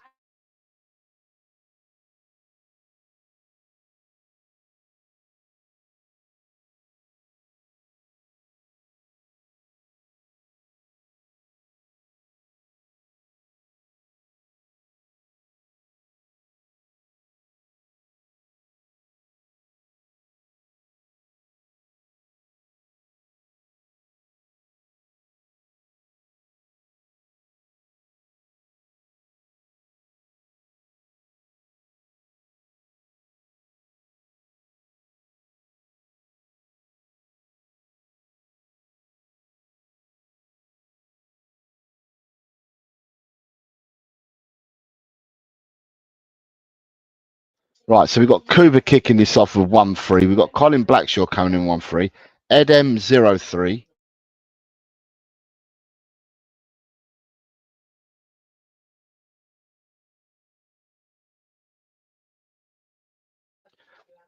Right, so we've got Kuba kicking this off with 1-3. We've got Colin Blackshaw coming in 1-3. Edem 0-3.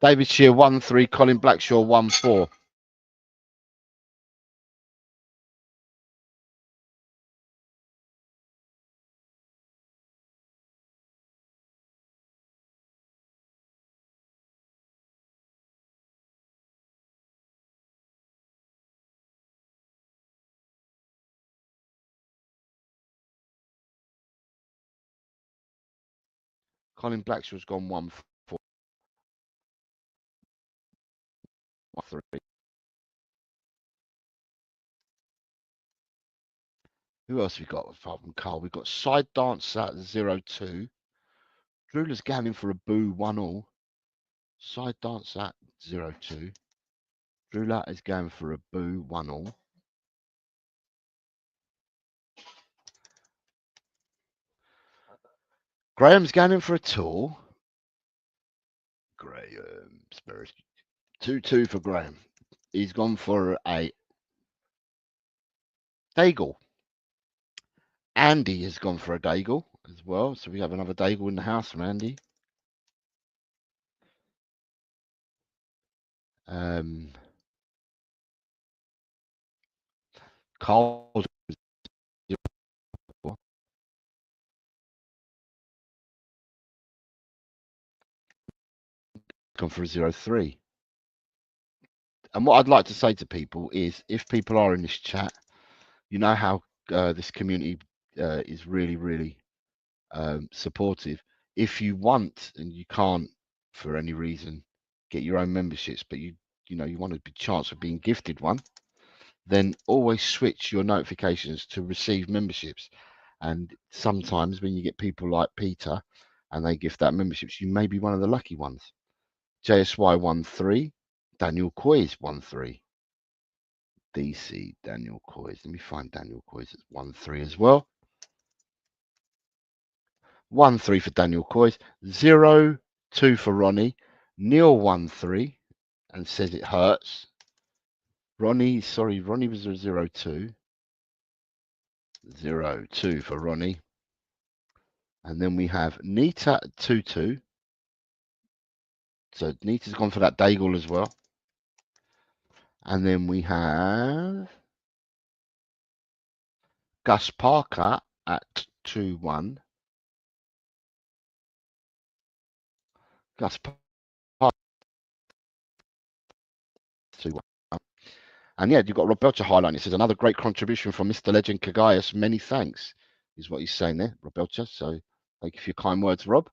David Shear 1-3. Colin Blackshaw 1-4. Colin Blackshaw's gone 1-4. 1-3. Who else we got apart from Carl? We've got Side Dance at 0-2. Drewler's going for a boo 1-all. Side Dance at 0-2. Drewler is going for a boo 1-all. Graham's going in for a tour. Graham Spirit 2-2 for Graham. He's gone for a Daigle. Andy has gone for a Daigle as well. So we have another Daigle in the house from Andy. Carl's gone for a 0-3. And what I'd like to say to people is, if people are in this chat, you know how this community is really, really supportive. If you want and you can't, for any reason, get your own memberships, but you want a big chance of being gifted one, then always switch your notifications to receive memberships. And sometimes when you get people like Peter and they gift out memberships, you may be one of the lucky ones. JSY 1-3, Daniel Coys 1-3. DC Daniel Coys. Let me find Daniel Coys at 1-3 as well. 1-3 for Daniel Coys. 0-2 for Ronnie. Neil 1-3 and says it hurts. Ronnie was a 0-2. 0-2 for Ronnie. And then we have Nita 2-2. So Nita's gone for that Daigle as well. And then we have Gus Parker at 2-1. Gus Parker 2-1. And yeah, you've got Rob Belcher highlighting. It says another great contribution from Mr. Legend Kagaius. Many thanks, is what he's saying there, Rob Belcher. So thank you for your kind words, Rob.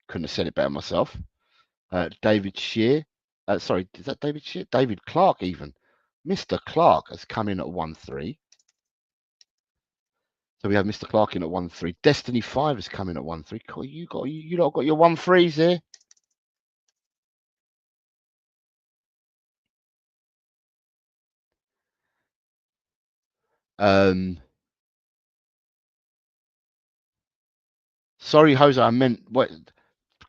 Couldn't have said it better myself. David Shear. Sorry, is that David Shear? David Clark even. Mr. Clark has come in at 1-3. So we have Mr. Clark in at 1-3. Destiny 5 has come in at 1-3. Cool, you lot got your 1-3s there. Sorry, Jose, I meant what,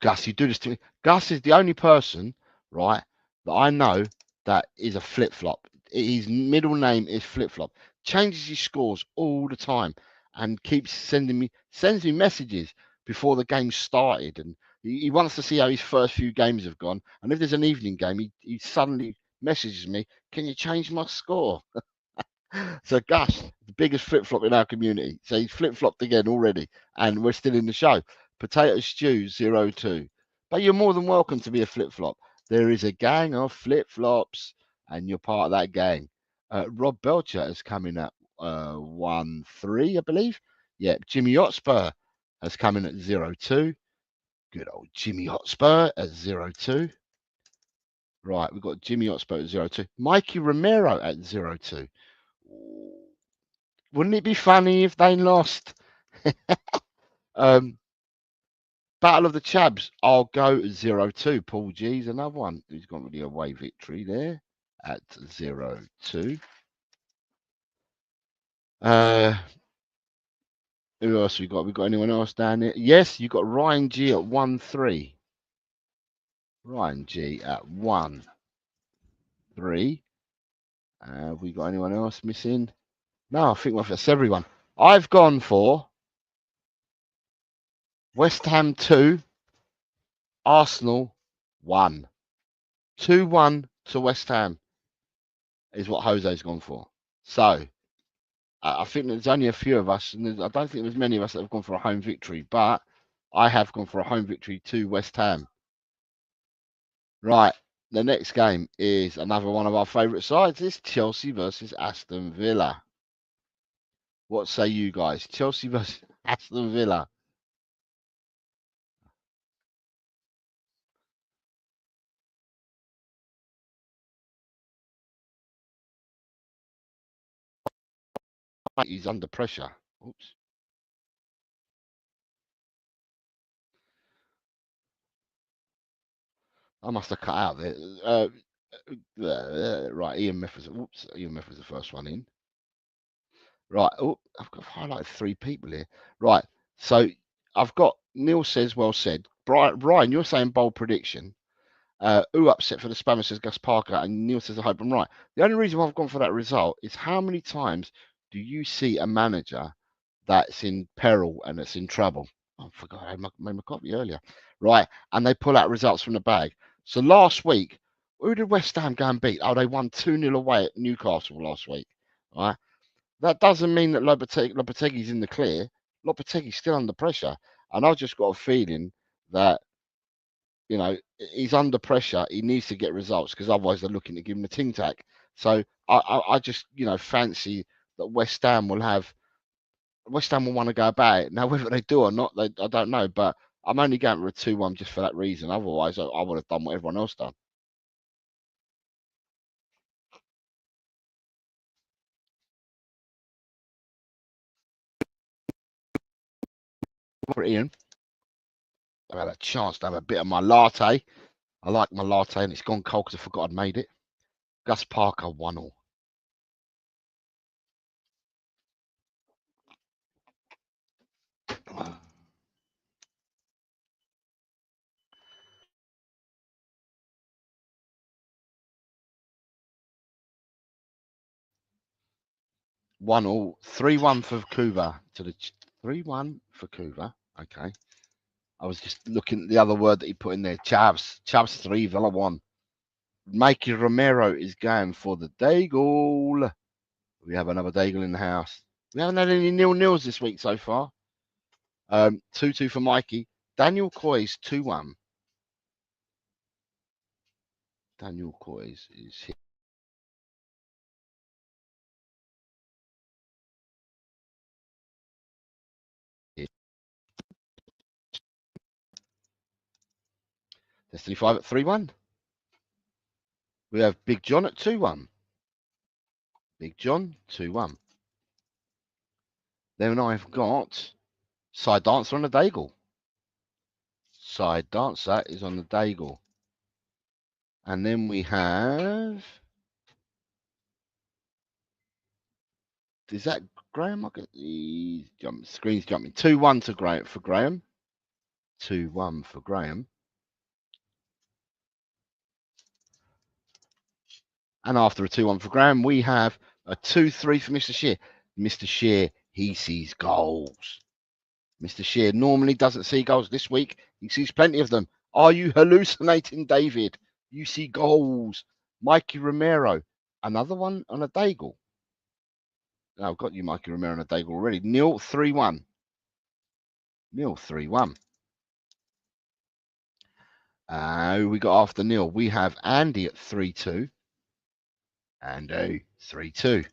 Gus, you do this to me. Gus is the only person, right, that I know that is a flip-flop. His middle name is flip-flop. Changes his scores all the time and sends me messages before the game started. And he wants to see how his first few games have gone. And if there's an evening game, he suddenly messages me, can you change my score? So Gus, the biggest flip-flop in our community. So he's flip-flopped again already, and we're still in the show. Potato Stew 02. But you're more than welcome to be a flip-flop. There is a gang of flip-flops, and you're part of that gang. Rob Belcher has come in at 1-3, I believe. Yeah, Jimmy Hotspur has come in at 0-2. Good old Jimmy Hotspur at 0-2. Right, we've got Jimmy Hotspur at 0-2. Mikey Romero at 0-2. Wouldn't it be funny if they lost? Battle of the Chabs, I'll go 0-2. Paul G's another one who's got really away victory there at 0-2. Who else we got? We got anyone else down there? Yes, you got Ryan G at 1-3. Ryan G at 1-3. Have we got anyone else missing? No, I think that's everyone. I've gone for West Ham 2, Arsenal 1. 2-1 to West Ham is what Jose's gone for. So I think there's only a few of us, and I don't think there's many of us that have gone for a home victory, but I have gone for a home victory to West Ham. Right, the next game is another one of our favourite sides. It's Chelsea versus Aston Villa. What say you guys? Chelsea versus Aston Villa. He's under pressure. Oops. I must have cut out there. Right, EMF was. Oops, EMF was the first one in. Right. Oh, I've got highlighted 3 people here. Right. So I've got Neil says, well said. Brian, you're saying bold prediction. Upset for the spammer says Gus Parker, and Neil says I hope I'm right. The only reason why I've gone for that result is how many times do you see a manager that's in peril and that's in trouble? Oh, I forgot I made my copy earlier. Right, and they pull out results from the bag. So last week, who did West Ham go and beat? Oh, they won 2-0 away at Newcastle last week. Right. That doesn't mean that Lopetegui's in the clear. Lopetegui's still under pressure. And I've just got a feeling that, you know, he's under pressure. He needs to get results because otherwise they're looking to give him a ting tack. So I just, you know, fancy that West Ham will want to go about it. Now, whether they do or not, I don't know. But I'm only going for a 2-1 just for that reason. Otherwise, I would have done what everyone else done. For Ian, I've had a chance to have a bit of my latte. I like my latte, and it's gone cold because I forgot I'd made it. Gus Parker 1-1. One all, 3-1 for Kuva to the 3-1 for Kuva. Okay. I was just looking at the other word that he put in there. Chavs 3, Villa 1. Mikey Romero is going for the Daigle. We have another Daigle in the house. We haven't had any 0-0s this week so far. 2-2 for Mikey. Daniel Coy's 2-1. Daniel Coy's is here. Destiny 5 at 3-1. We have Big John at 2-1. Big John, 2-1. Then I've got Side Dancer on the Daigle. Side Dancer is on the Daigle. And then we have... Is that Graham? Screen's jumping. 2-1 to Graham for Graham. 2-1 for Graham. And after a 2-1 for Graham, we have a 2-3 for Mr. Shear. Mr. Shear, he sees goals. Mr. Shear normally doesn't see goals. This week, he sees plenty of them. Are you hallucinating, David? You see goals. Mikey Romero. Another one on a Daigle. Oh, I've got you, Mikey Romero and Daigle already. Neil 3-1. Neil 3-1. Who we got after Neil? We have Andy at 3-2. Andy 3-2.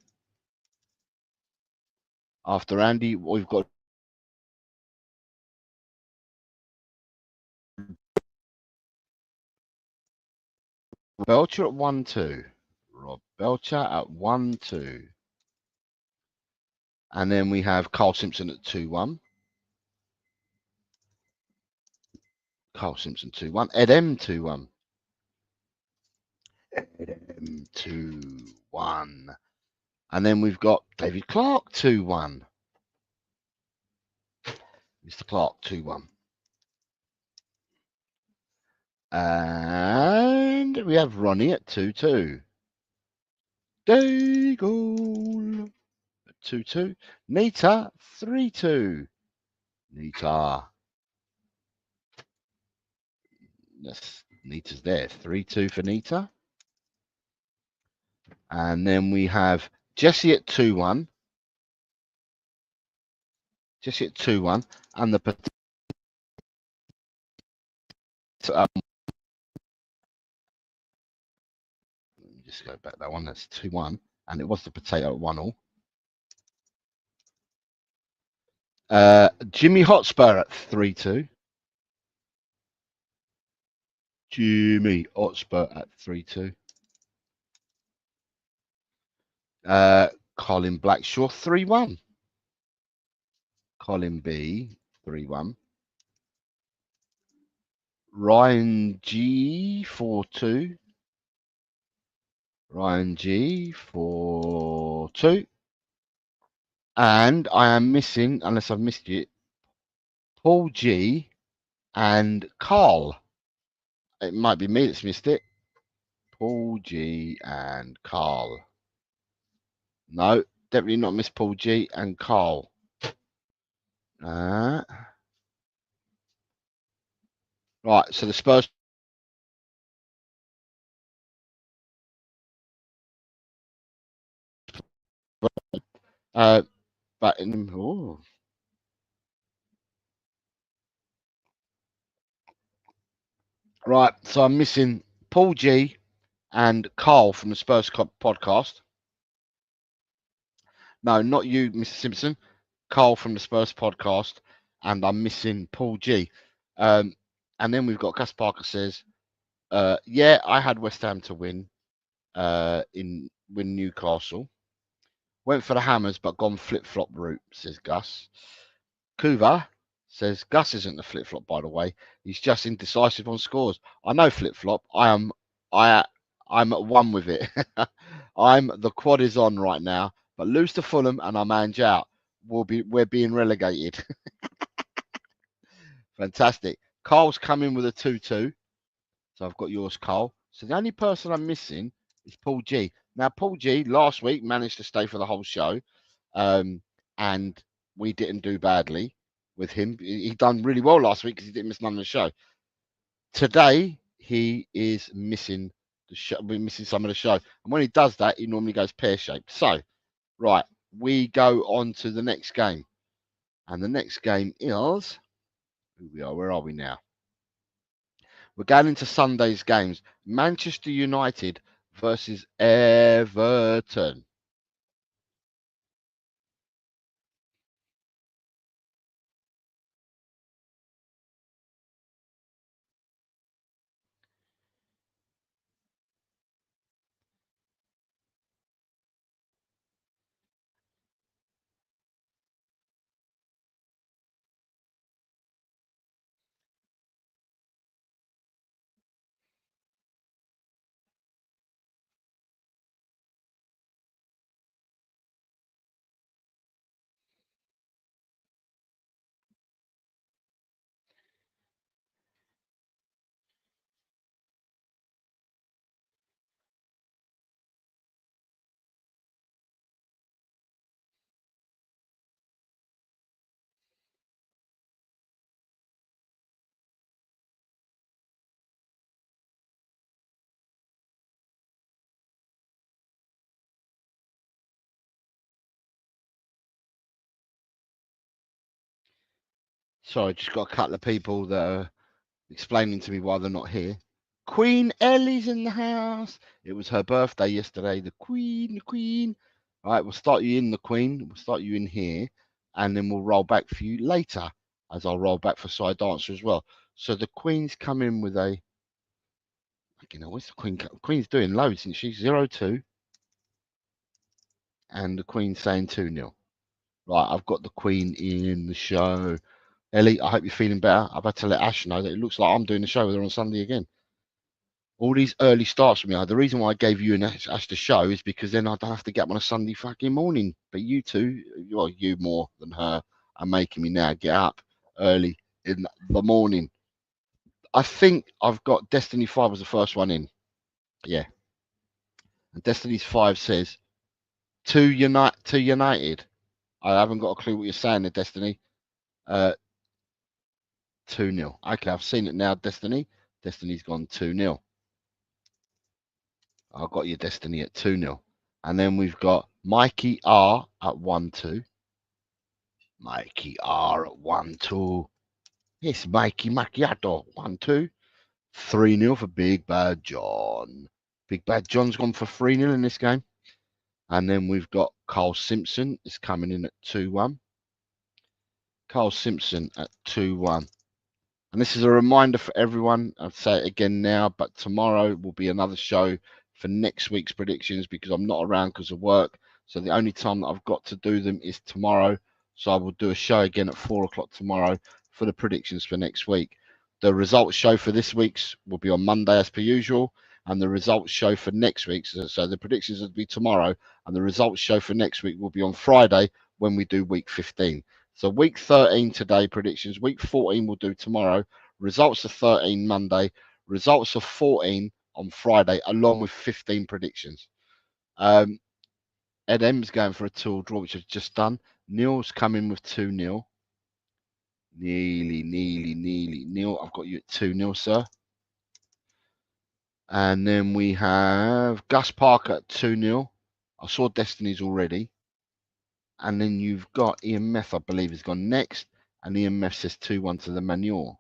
After Andy, we've got Belcher at 1-2. Rob Belcher at 1-2. And then we have Carl Simpson at 2-1. Carl Simpson 2-1. Ed M 2-1. Ed M 2-1. And then we've got David Clark 2-1. Mr. Clark 2-1. And we have Ronnie at 2-2. Daigle at 2-2. Nita 3-2. Nita. Yes, Nita's there. 3-2 for Nita. And then we have Jesse at 2-1. Jesse at 2-1. And the just go back that one. That's 2-1. And it was the potato at 1-all. Jimmy Hotspur at 3-2. Jimmy Hotspur at 3-2. Colin Blackshaw 3-1. Colin B 3-1. Ryan G 4-2. Ryan G 4-2. And I am missing, unless I've missed it, Paul G and Carl. It might be me that's missed it. Paul G and Carl. No, definitely not Miss Paul G and Carl. Right, so the Spurs. But in, oh. Right, so I'm missing Paul G and Carl from the Spurs podcast. No, not you, Mr. Simpson. Carl from the Spurs podcast, and I'm missing Paul G. And then we've got Gus Parker says, yeah, I had West Ham to win in win Newcastle. Went for the Hammers, but gone flip-flop route, says Gus. Kuva says, Gus isn't the flip-flop, by the way. He's just indecisive on scores. I know flip-flop. I'm at one with it. The quad is on right now, but lose to Fulham and I'm Ange out. We're being relegated. Fantastic. Carl's coming with a 2-2. So I've got yours, Carl. So the only person I'm missing is Paul G. Now, Paul G last week managed to stay for the whole show. And we didn't do badly with him. He done really well last week because he didn't miss none of the show. Today, he is missing the show. We're missing some of the show. And when he does that, he normally goes pear-shaped. So, right, we go on to the next game. And the next game is... Where are we now? We're going into Sunday's games. Manchester United versus Everton. Sorry, just got a couple of people that are explaining to me why they're not here. Queen Ellie's in the house. It was her birthday yesterday. The Queen. All right, we'll start you in the Queen. We'll start you in here, and then we'll roll back for you later, as I'll roll back for side dancer as well. So the Queen's come in with a. You know, what's the Queen? Queen's doing loads, isn't she? 0-2, and the Queen's saying 2-0. Right, I've got the Queen in the show. Ellie, I hope you're feeling better. I've had to let Ash know that it looks like I'm doing the show with her on Sunday again. All these early starts for me. The reason why I gave you and Ash the show is because then I don't have to get up on a Sunday fucking morning. But you two, well, you more than her, are making me now get up early in the morning. I think I've got Destiny 5 was the first one in. Yeah. And Destiny's 5 says, to United. I haven't got a clue what you're saying there, Destiny. 2-0. Okay, I've seen it now, Destiny. Destiny's gone 2-0. I've got your Destiny at 2-0. And then we've got Mikey R at 1-2. Mikey R at 1-2. Yes, Mikey Macchiato, 1-2. 3-0 for Big Bad John. Big Bad John's gone for 3-0 in this game. And then we've got Carl Simpson is coming in at 2-1. Carl Simpson at 2-1. And this is a reminder for everyone. I'll say it again now, but tomorrow will be another show for next week's predictions because I'm not around because of work. So the only time that I've got to do them is tomorrow. So I will do a show again at 4 o'clock tomorrow for the predictions for next week. The results show for this week's will be on Monday as per usual. And the results show for next week's. So the predictions will be tomorrow. And the results show for next week will be on Friday when we do week 15. So week 13 today, predictions. Week 14 we'll do tomorrow. Results of 13 Monday. Results of 14 on Friday, along with 15 predictions. Ed M's going for a 2 draw, which I've just done. Neil's coming with 2-0. Nearly. Neil, I've got you at 2-0, sir. And then we have Gus Parker at 2-0. I saw Destiny's already. And then you've got Ian Meth, I believe, has gone next. And Ian Meth says 2-1 to the Manure.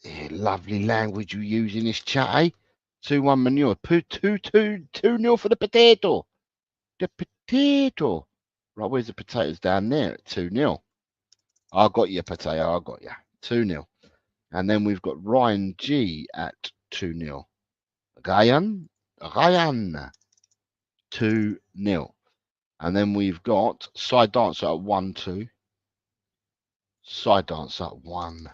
Yeah, lovely language you use in this chat, eh? 2-1 Manure. 2-0 for the potato. The potato. Right, where's the potatoes? Down there at 2-0. I got you, potato. I got you. 2-0. And then we've got Ryan G at 2-0. Ryan. 2-0. And then we've got Side Dancer at 1-2. Side Dancer at 1-2.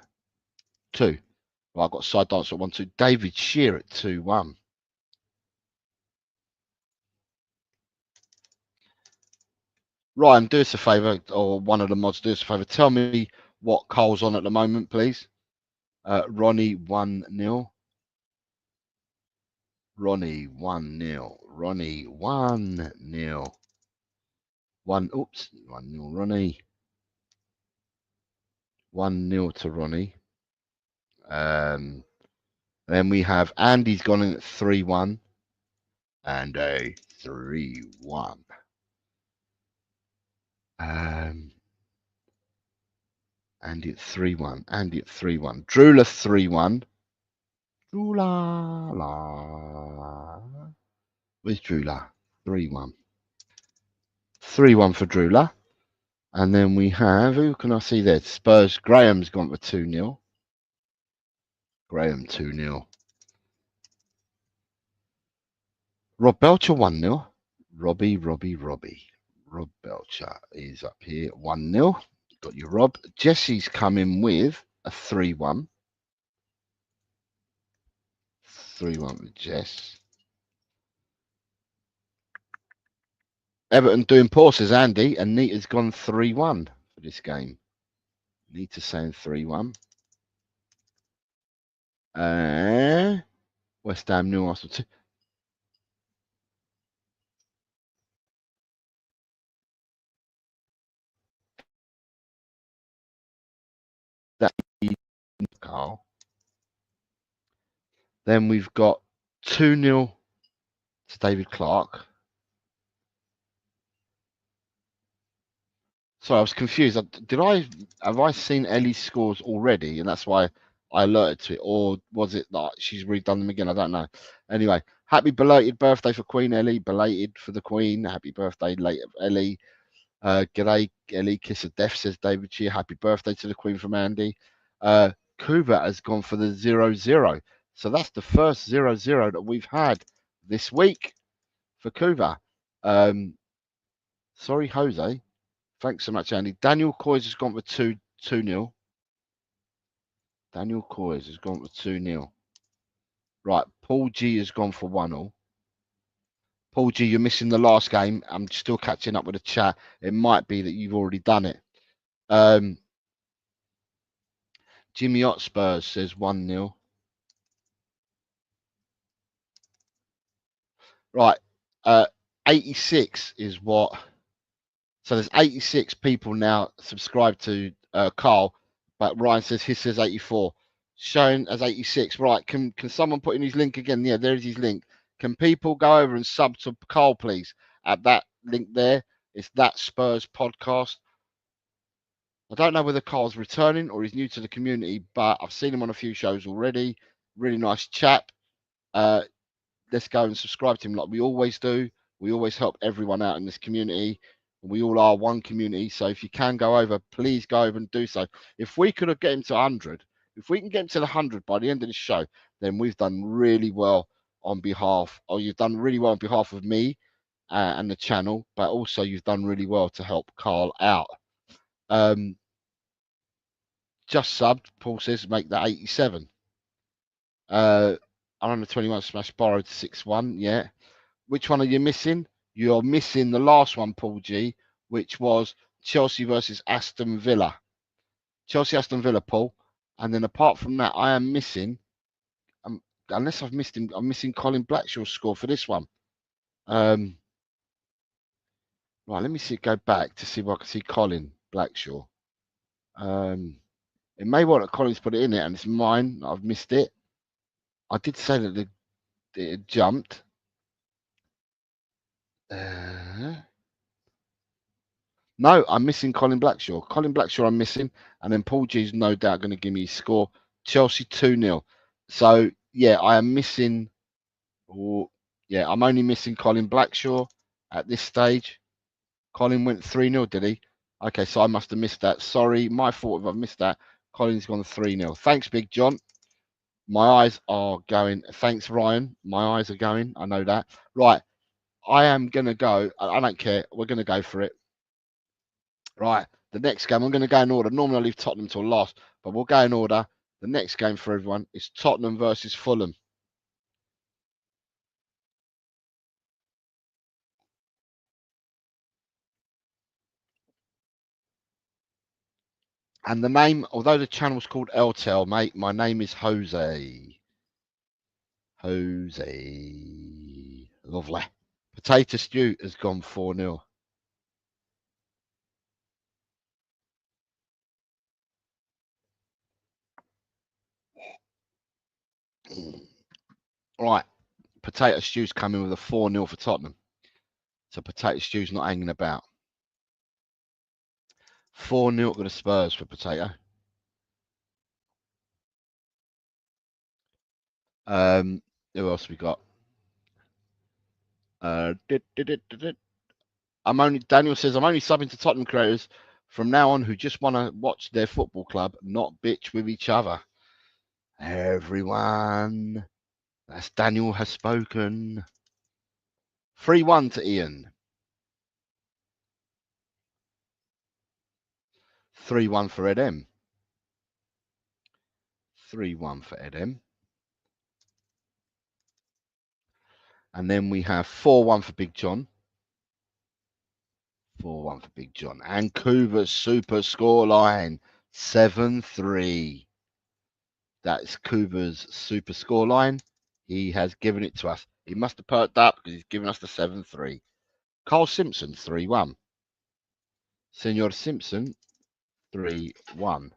Well, I've got Side Dancer at 1-2. David Shear at 2-1. Ryan, do us a favour, or one of the mods, do us a favour. Tell me what Cole's on at the moment, please. Ronnie 1-0. Ronnie 1-0. Ronnie 1-0. 1-0 Ronnie. 1-0 to Ronnie. Then we have Andy's gone in at 3-1. And a 3-1. Andy at 3-1. Andy at 3-1. Drula 3-1. Drula. Where's Drula? 3-1. 3-1 for Drula. And then we have, who can I see there? Spurs. Graham's gone for 2-0. Graham 2-0. Rob Belcher 1-0. Robbie. Rob Belcher is up here 1-0. Got you, Rob. Jesse's coming with a 3-1. 3-1 with Jess. Everton doing poor, says Andy, and Nita's gone 3-1 for this game. Nita saying 3-1. West Ham, Newcastle 2. That Carl. Then we've got 2-0 to David Clark. Sorry, I was confused. Have I seen Ellie's scores already, and that's why I alerted to it, or was it that she's redone them again? I don't know. Anyway, happy belated birthday for Queen Ellie. Belated for the Queen. Happy birthday, late Ellie. G'day, Ellie. Kiss of death, says David Cheer. Happy birthday to the Queen from Andy. Kuba has gone for the 0-0. So that's the first 0-0 that we've had this week for Kuba. Sorry, Jose. Thanks so much, Andy. Daniel Coys has gone for 2-0. Daniel Coys has gone for 2-0. Right, Paul G has gone for 1-0. Paul G, you're missing the last game. I'm still catching up with the chat. It might be that you've already done it. Jimmy Hotspur says 1-0. Right, 86 is what. So there's 86 people now subscribed to Carl, but Ryan says his says 84, shown as 86. Right, can someone put in his link again? Yeah, there's his link. Can people go over and sub to Carl, please, at that link there? It's That Spurs Podcast. I don't know whether Carl's returning or he's new to the community, but I've seen him on a few shows already. Really nice chap. Let's go and subscribe to him like we always do. We always help everyone out in this community. We all are one community. So if you can go over, please go over and do so. If we could have get him to 100, if we can get him to the 100 by the end of the show, then we've done really well on behalf, or you've done really well on behalf of me and the channel, but also you've done really well to help Carl out. Just subbed, Paul says, make that 87. I'm on the 21 smash borrowed 6-1. Yeah. Which one are you missing? You're missing the last one, Paul G, which was Chelsea versus Aston Villa. Chelsea, Aston Villa, Paul. And then apart from that, I am missing, unless I've missed him, I'm missing Colin Blackshaw's score for this one. Right, let me see. Go back to see if I can see Colin Blackshaw. It may well that Colin's put it in it, and it's mine. I've missed it. I did say that it jumped. No, I'm missing Colin Blackshaw. Colin Blackshaw, I'm missing, and then Paul G's no doubt going to give me his score. Chelsea 2-0. So yeah, I am missing. Yeah, I'm only missing Colin Blackshaw at this stage. Colin went 3-0, did he? Okay, so I must have missed that. Sorry, my fault if I've missed that. Colin's gone 3-0. Thanks, Big John. My eyes are going. Thanks, Ryan. My eyes are going. I know that. Right, I am going to go. I don't care. We're going to go for it. Right, the next game, I'm going to go in order. Normally I leave Tottenham till last, but we'll go in order. The next game for everyone is Tottenham versus Fulham. And the name, although the channel's called LTEL, mate, my name is Jose. Jose. Lovely. Potato Stew has gone 4-0. Right, Potato Stew's coming with a 4-0 for Tottenham. So Potato Stew's not hanging about. 4-0 to the Spurs for Potato. Who else we got? Daniel says, I'm only subbing to Tottenham creators from now on who just want to watch their football club, not bitch with each other. Everyone, that's Daniel has spoken. 3-1 to Ian. 3-1 for Ed M. 3-1 for Ed M. And then we have 4-1 for Big John. 4-1 for Big John. And Kuba's super scoreline, 7-3. That's Kuba's super scoreline. He has given it to us. He must have perked up because he's given us the 7-3. Carl Simpson, 3-1. Senor Simpson, 3-1.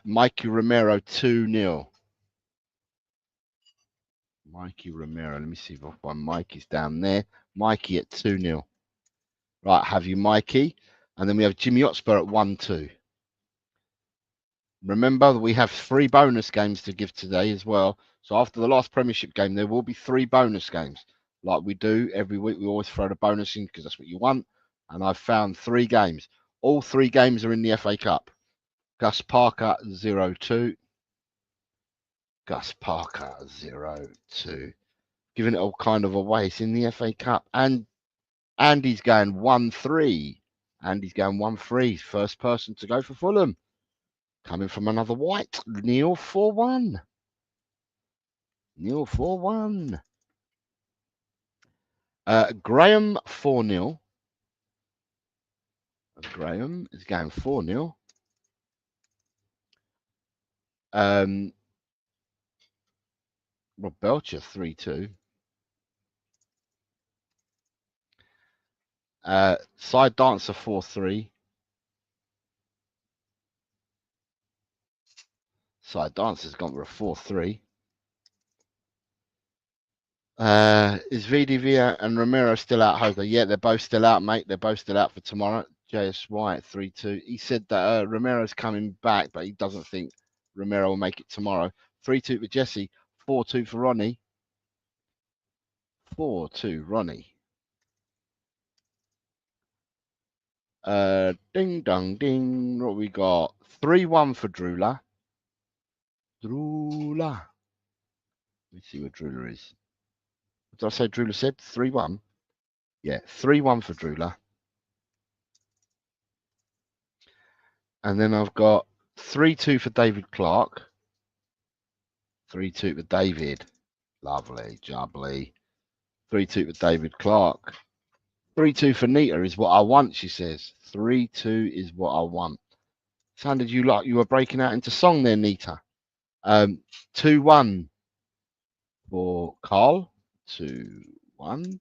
Mikey Romero, 2-0. Mikey Romero. Let me see if Mikey's down there. Mikey at 2-0. Right, have you, Mikey? And then we have Jimmy Hotspur at 1-2. Remember that we have 3 bonus games to give today as well. So after the last Premiership game, there will be 3 bonus games. Like we do every week, we always throw the bonus in because that's what you want. And I've found 3 games. All 3 games are in the FA Cup. Gus Parker 0-2. Gus Parker 0-2. Giving it all kind of away. It's in the FA Cup. And Andy's going 1-3. Andy's going 1-3. First person to go for Fulham. Coming from another white. Neil 4-1. Neil 4-1. Graham 4-0. Graham is going 4-0. Rob Belcher 3-2. Side Dancer 4-3. Side Dancer's gone for a 4-3. Is VDV and Romero still out, Hoga? Yeah, they're both still out, mate. They're both still out for tomorrow. JSY at 3-2. He said that Romero's coming back, but he doesn't think Romero will make it tomorrow. 3-2 for Jesse. 4-2 for Ronnie. 4-2, Ronnie. Ding dong ding. What we got? 3-1 for Drula. Drula. Let me see what Drula is. What did I say Drula said? 3-1? Yeah, 3-1 for Drula. And then I've got 3-2 for David Clark. 3-2 for David. Lovely, jubbly. 3-2 for David Clark. 3-2 for Nita is what I want, she says. 3-2 is what I want. Sounded you like you were breaking out into song there, Nita. 2-1 for Carl. 2-1.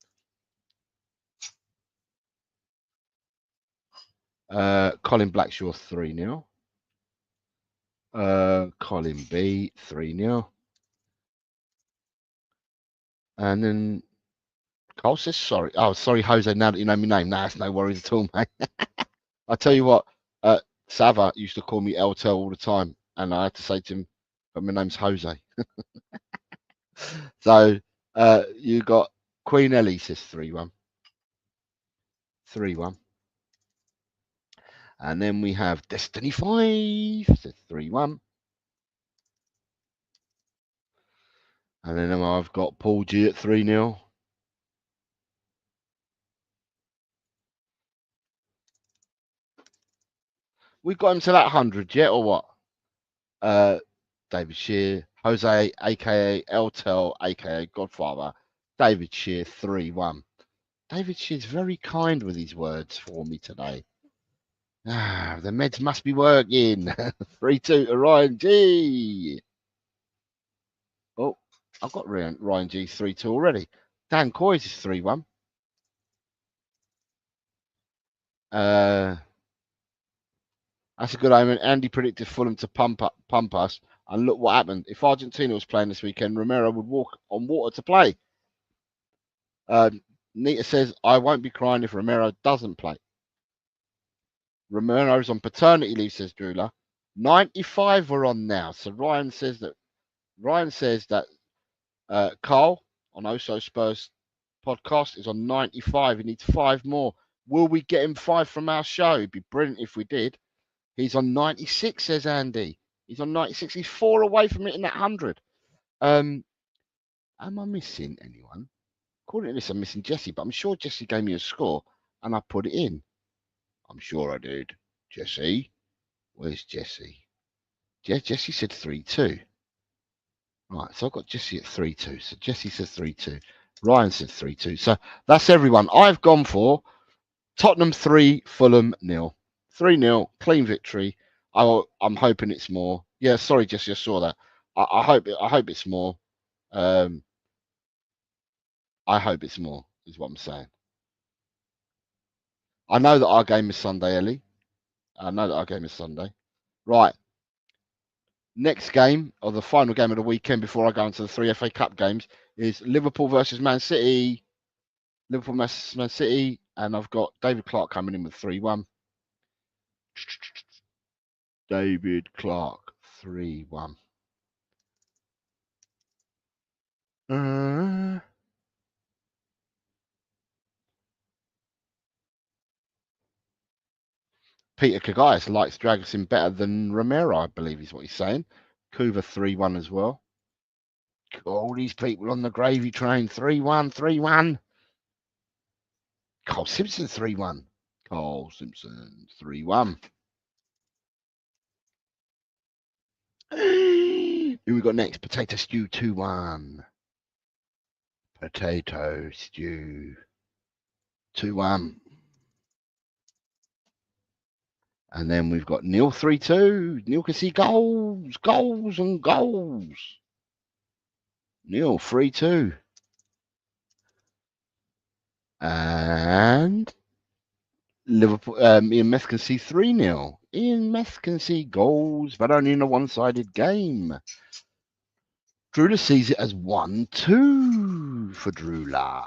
Colin Blackshaw 3-0. Colin B 3-0. And then Carl says sorry. Oh, sorry, Jose, now that you know my name. Nah, it's no worries at all, mate. I tell you what, Sava used to call me Eltel all the time, and I had to say to him, but my name's Jose. So you got Queen Ellie says 3-1. 3-1. And then we have Destiny 5 says 3-1. And then I've got Paul G at 3-0. We got him to that 100 yet, or what? David Shear, Jose, aka Eltel, aka Godfather. David Shear 3-1. David Shear's very kind with his words for me today. Ah, the meds must be working. 3-2 to Ryan G. Oh, I've got Ryan G 3-2 already. Dan Coyes is 3-1. That's a good omen. Andy predicted Fulham to pump us, and look what happened. If Argentina was playing this weekend, Romero would walk on water to play. Nita says, I won't be crying if Romero doesn't play. Romero's on paternity leave, says Drula. 95 we're on now. So Ryan says that Carl on Oso Spurs podcast is on 95. He needs 5 more. Will we get him 5 from our show? It'd be brilliant if we did. He's on 96, says Andy. He's on 96. He's 4 away from hitting that 100. Am I missing anyone? According to this, I'm missing Jesse, but I'm sure Jesse gave me a score and I put it in. I'm sure I did. Jesse? Where's Jesse? Jesse said 3-2. Right, so I've got Jesse at 3-2. So Jesse says 3-2. Ryan said 3-2. So that's everyone. I've gone for Tottenham 3, Fulham 0. 3-0, clean victory. I'm hoping it's more. Yeah, sorry, Jesse, I saw that. I hope it's more. I hope it's more, is what I'm saying. I know that our game is Sunday, Ellie. I know that our game is Sunday. Right. Next game, or the final game of the weekend before I go into the 3 FA Cup games, is Liverpool versus Man City. Liverpool versus Man City, and I've got David Clark coming in with 3-1. David Clark, 3-1. Peter Kagaias likes Dragosin better than Romero, I believe is what he's saying. Kuva 3-1 as well. All these people on the gravy train, 3-1, 3-1. Cole Simpson, 3-1. Cole Simpson, 3-1. Who we got next? Potato Stew, 2-1. Potato Stew, 2-1. And then we've got Neil 3-2. Neil can see goals, goals, and goals. Neil 3-2. And Liverpool, Ian Meth can see 3-0. Ian Meth can see goals, but only in a one-sided game. Drula sees it as 1-2 for Drula.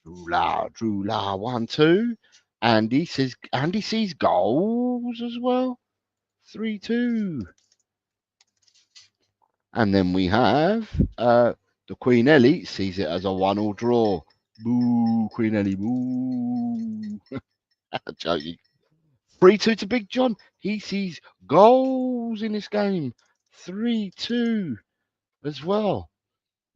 Drula, 1-2. Andy sees goals as well. 3-2. And then we have the Queen Ellie sees it as a 1-1 draw. Boo, Queen Ellie, boo. Joking. 3-2 to Big John. He sees goals in this game. 3-2 as well.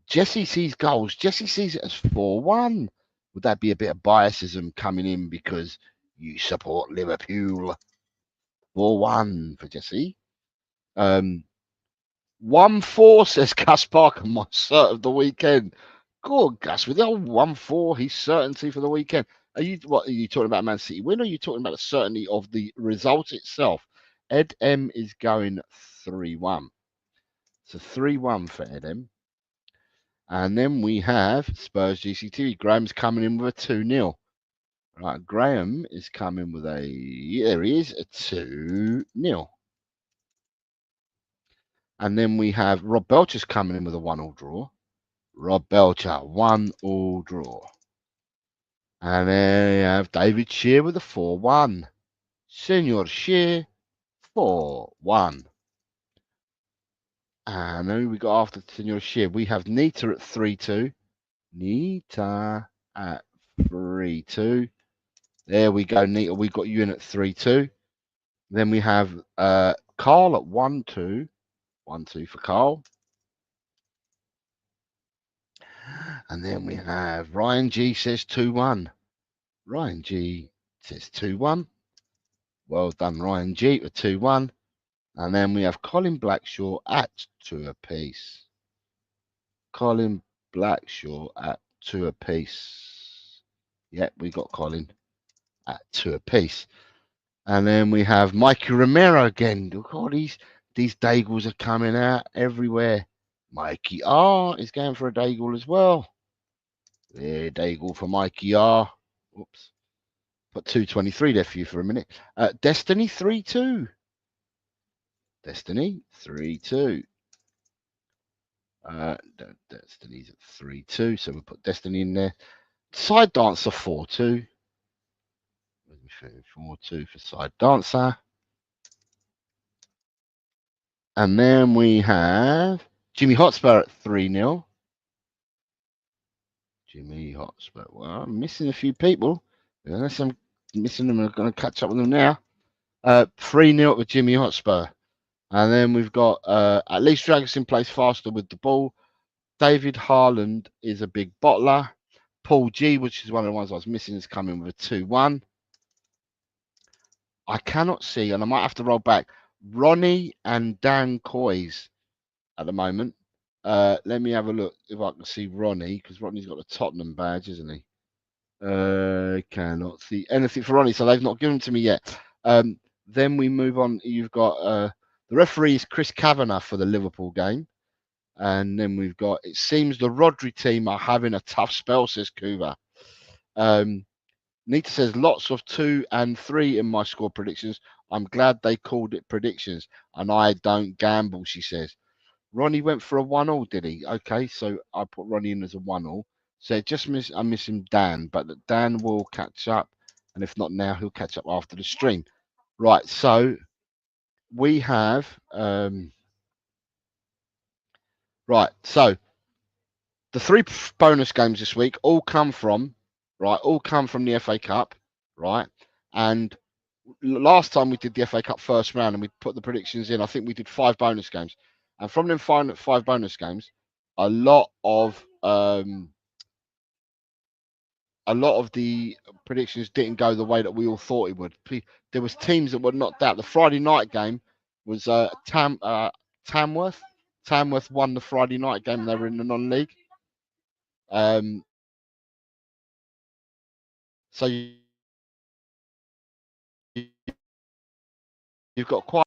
Jesse sees goals. Jesse sees it as 4-1. Would that be a bit of biasism coming in because you support Liverpool? 4-1 for Jesse. 1-4 says Gus Parker, my cert of the weekend. Good, Gus, with the old 1-4, he's certainty for the weekend. Are you talking about Man City win, or are you talking about the certainty of the result itself? Ed M is going 3-1. So 3-1 for Ed M. And then we have Spurs GCTV. Graham's coming in with a 2-0. Right, Graham is coming with there he is, a 2-0. And then we have Rob Belcher's coming in with a 1-1 draw. Rob Belcher, 1-1 draw. And then we have David Shear with a 4-1. Senor Shear, 4-1. And then we got after Senor Shear, we have Nita at 3-2. Nita at 3-2. There we go, Nita. We got you in at 3-2. Then we have Carl at 1-2. 1-2 for Carl. And then we have Ryan G says 2-1. Ryan G says 2-1. Well done, Ryan G for 2-1. And then we have Colin Blackshaw at 2 apiece. Colin Blackshaw at 2 apiece. Yep, we got Colin at 2 apiece. And then we have Mikey Romero again. Look, all these Daigles are coming out everywhere. Mikey R is going for a Daigle as well. There, Daigle for Mikey R. Oops. Put 223 there for you for a minute. Destiny 3-2. Destiny 3-2. Destiny's at 3-2, so we'll put Destiny in there. Side Dancer 4-2. 4-2 for Side Dancer. And then we have Jimmy Hotspur at 3-0. Jimmy Hotspur. Well, I'm missing a few people. Unless I'm missing them, I'm going to catch up with them now. 3-0 with Jimmy Hotspur. And then we've got at least Dragosin plays faster with the ball. David Harland is a big bottler. Paul G, which is one of the ones I was missing, is coming with a 2-1. I cannot see, and I might have to roll back, Ronnie and Dan Coys at the moment. Let me have a look if I can see Ronnie, because Ronnie's got a Tottenham badge, isn't he? Cannot see anything for Ronnie, so they've not given to me yet. Then we move on. You've got the referee is Chris Kavanagh for the Liverpool game. And then we've got, it seems the Rodri team are having a tough spell, says Kuva. Nita says lots of 2 and 3 in my score predictions. I'm glad they called it predictions and I don't gamble, she says. Ronnie went for a 1-1, did he? Okay, so I put Ronnie in as a 1-1. So I'm missing Dan, but Dan will catch up. And if not now, he'll catch up after the stream. Right, so we have right, so the 3 bonus games this week all come from the FA Cup, right? And last time we did the FA Cup first round and we put the predictions in, I think we did 5 bonus games, and from them 5 bonus games, a lot of the predictions didn't go the way that we all thought it would. There was teams that were knocked out. The Friday night game was Tamworth. Tamworth won the Friday night game and they were in the non-league. So you've got quite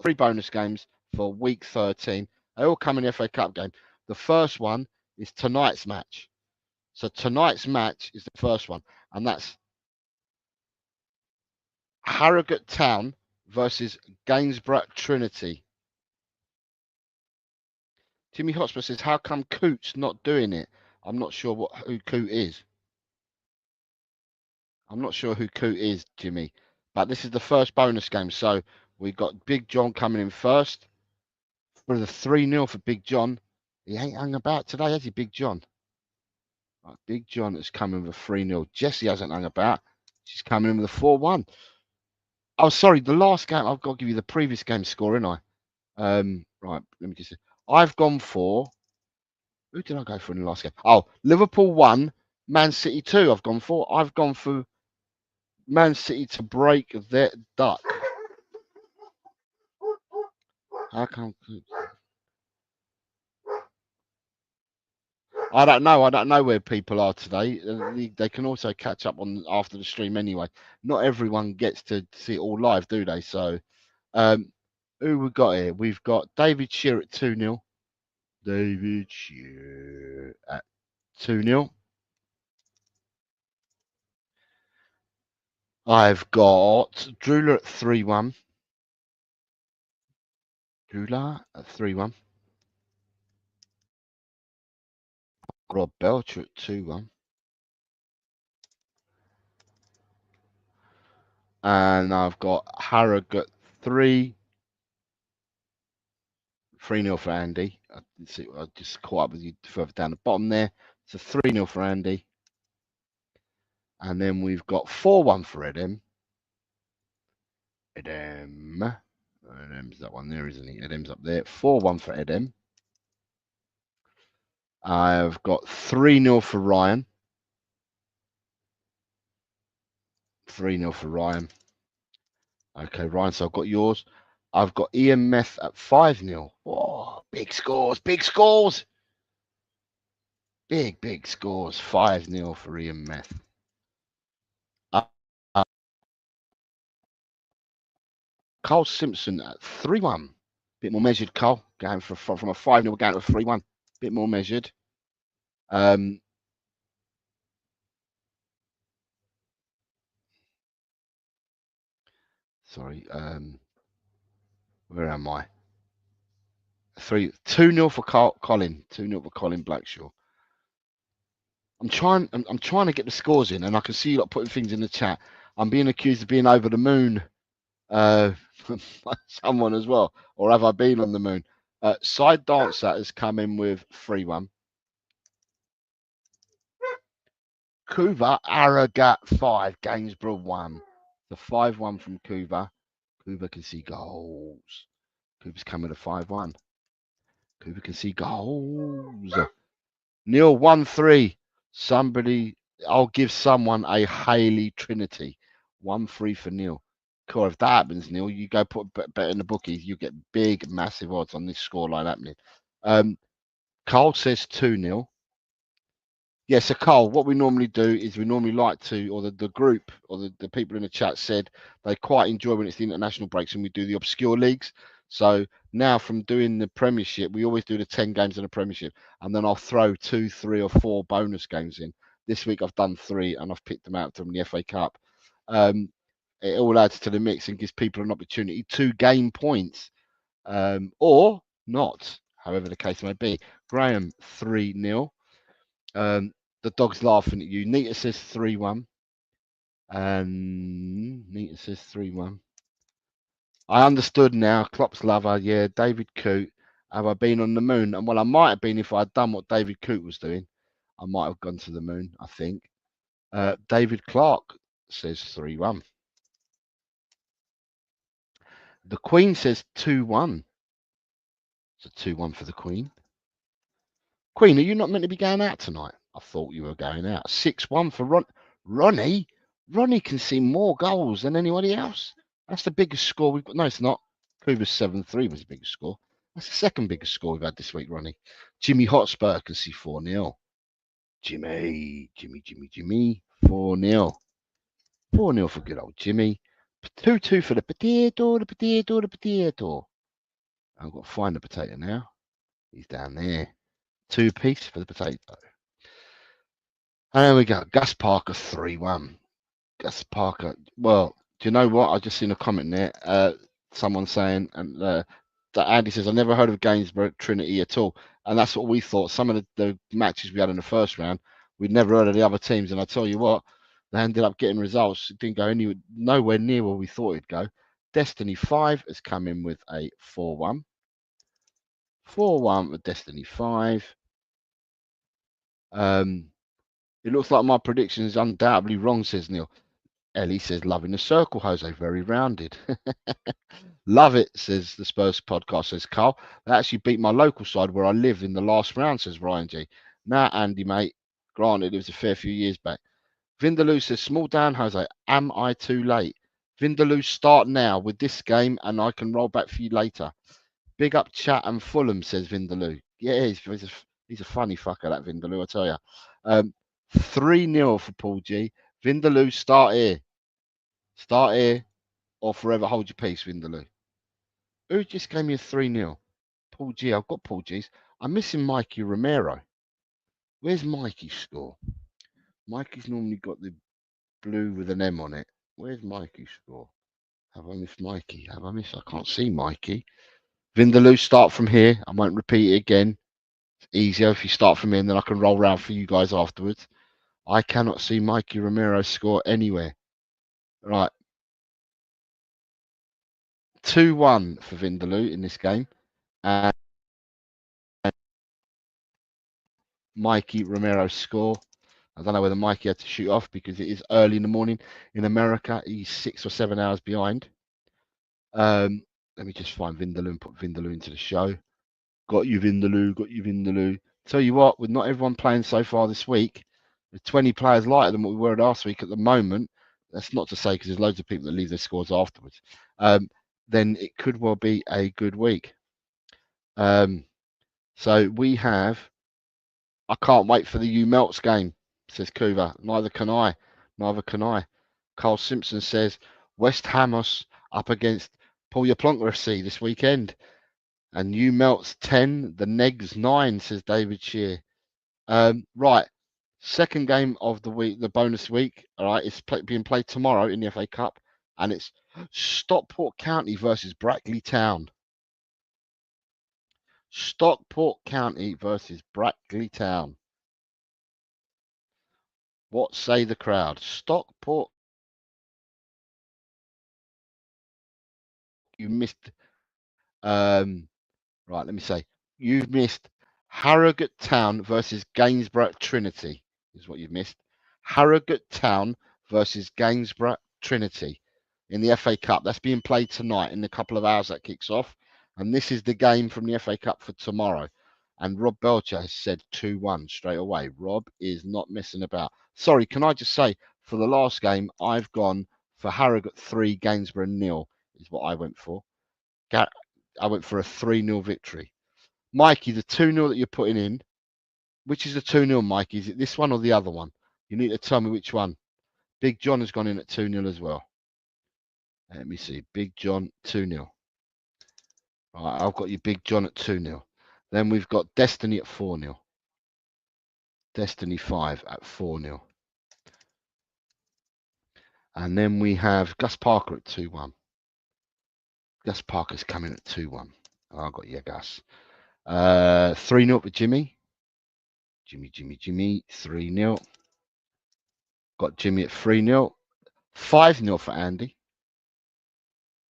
3 bonus games for week 13. They all come in the FA Cup game. The first one is tonight's match. So tonight's match is the first one, and that's Harrogate Town versus Gainsborough Trinity. Jimmy Hotspur says, how come Coot's not doing it? I'm not sure who Coot is. I'm not sure who Coot is, Jimmy. But this is the first bonus game. So we've got Big John coming in first. For the 3-0 for Big John. He ain't hung about today, has he, Big John? Right, Big John is coming with a 3-0. Jessie hasn't hung about. She's coming in with a 4-1. Oh, sorry, the last game. I've got to give you the previous game score, ain't I? Right, let me just see. I've gone for... Who did I go for in the last game? Oh, Liverpool 1, Man City 2 I've gone for. I've gone for Man City to break their duck. How come? I don't know. I don't know where people are today. They can also catch up on after the stream anyway. Not everyone gets to see it all live, do they? So, who we got here? We've got David Shear at 2-0. David Shear at 2-0. I've got Drula at 3-1. Drula at 3-1. Rob Belcher at 2-1. And I've got Harrogate 3-0 for Andy. I just caught up with you further down the bottom there. It's a 3-0 for Andy. And then we've got 4-1 for Edem. Edem's that one there, isn't he? Edem's up there. 4-1 for Edem. I've got 3-0 for Ryan. 3-0 for Ryan. Okay, Ryan, so I've got yours. I've got Ian Meth at 5-0. Oh, big scores, big scores. Big scores. 5-0 for Ian Meth. Carl Simpson at 3-1. Bit more measured, Carl. Going from a 5-0 going to a 3-1. Bit more measured. Sorry. Where am I? 2-0 for Colin. 2-0 for Colin Blackshaw. I'm trying to get the scores in, and I can see you lot putting things in the chat. I'm being accused of being over the moon. Someone as well, or have I been on the moon? Side Dancer has come in with 3-1. Kuva Aragat 5, Gainsborough 1. The 5-1 from Kuva. Kuva can see goals. Kuva's coming to 5-1. Kuva can see goals. Neil 1-3. Somebody, I'll give someone a Haley Trinity. 1-3 for Neil. Cool. If that happens, Neil, you go put a bet in the bookies. You get big, massive odds on this scoreline happening. Carl says 2-0. Yeah, so Carl, what we normally do is we normally like to, or the group or the people in the chat said they quite enjoy when it's the international breaks and we do the obscure leagues. So now from doing the Premiership, we always do the 10 games in the Premiership, and then I'll throw 2, 3, or 4 bonus games in. This week I've done 3, and I've picked them out from the FA Cup. It all adds to the mix and gives people an opportunity to gain points, or not, however the case may be. Graham 3-0. The dog's laughing at you. Nita says 3-1. Nita says 3-1. I understood now. Klopp's lover. Yeah, David Coote. Have I been on the moon? And well, I might have been if I'd done what David Coote was doing. I might have gone to the moon, I think. David Clark says 3-1. The Queen says 2-1. It's a 2-1 for the Queen. Queen, are you not meant to be going out tonight? I thought you were going out. 6-1 for Ronnie. Ronnie can see more goals than anybody else. That's the biggest score we've got. No, it's not. Kuba's 7-3 was the biggest score. That's the second biggest score we've had this week, Ronnie. Jimmy Hotspur can see 4-0. Jimmy. 4-0. 4-0 for good old Jimmy. 2-2 for the potato. I've got to find the potato now. He's down there. 2-piece for the potato. And there we go. Gus Parker 3-1. Gus Parker. Well, do you know what? I just seen a comment there. Someone saying, and that Andy says, I never heard of Gainsborough Trinity at all. And that's what we thought. Some of the matches we had in the first round, we'd never heard of the other teams. And I tell you what, they ended up getting results. It didn't go nowhere near where we thought it'd go. Destiny 5 has come in with a 4-1. 4-1 with Destiny 5. It looks like my prediction is undoubtedly wrong, says Neil. Ellie says, loving the circle, Jose, very rounded. Love it, says the Spurs podcast, says Carl. They actually beat my local side where I live in the last round, says Ryan G. Nah, Andy, mate. Granted, it was a fair few years back. Vindaloo says, small down, Jose. Am I too late? Vindaloo, start now with this game and I can roll back for you later. Big up chat and Fulham, says Vindaloo. Yeah, he's a funny fucker, that Vindaloo, I tell you. 3-0 for Paul G. Vindaloo, start here. Start here or forever hold your peace, Vindaloo. Who just gave me a 3-0? Paul G. I've got Paul G's. I'm missing Mikey Romero. Where's Mikey's score? Mikey's normally got the blue with an M on it. Where's Mikey's score? Have I missed Mikey? I can't see Mikey. Vindaloo, start from here. I won't repeat it again. It's easier if you start from here and then I can roll around for you guys afterwards. I cannot see Mikey Romero's score anywhere. Right. 2-1 for Vindaloo in this game. And Mikey Romero's score. I don't know whether Mikey had to shoot off because it is early in the morning in America. He's 6 or 7 hours behind. Let me just find Vindaloo and put Vindaloo into the show. Got you, Vindaloo. Tell you what, with not everyone playing so far this week, with 20 players lighter than what we were last week at the moment, that's not to say because there's loads of people that leave their scores afterwards, then it could well be a good week. So we have, I can't wait for the U-Melts game, says Kuva. Neither can I. Carl Simpson says, West Hamos up against Puglia Plonker FC this weekend. And U-Melts 10, the Negs 9, says David Shear. Right, second game of the week, the bonus week. All right, it's being played tomorrow in the FA Cup. And it's Stockport County versus Brackley Town. Stockport County versus Brackley Town. What say the crowd? Stockport. You missed. Right, let me say. You've missed Harrogate Town versus Gainsborough Trinity. Is what you've missed. Harrogate Town versus Gainsborough Trinity in the FA Cup. That's being played tonight in a couple of hours. That kicks off. And this is the game from the FA Cup for tomorrow. And Rob Belcher has said 2-1 straight away. Rob is not messing about. Sorry, can I just say, for the last game, I've gone for Harrogate 3, Gainsborough 0, is what I went for. I went for a 3-0 victory. Mikey, the 2-0 that you're putting in, which is the 2-0, Mikey? Is it this one or the other one? You need to tell me which one. Big John has gone in at 2-0 as well. Let me see. Big John, 2-0. All right, I've got you, Big John, at 2-0. Then we've got Destiny at 4-0. Destiny 5 at 4-0. And then we have Gus Parker at 2-1. Gus Parker's coming at 2-1. Oh, I've got you, Gus. 3-0 for Jimmy. Jimmy, 3-0. Got Jimmy at 3-0. 5-0 for Andy.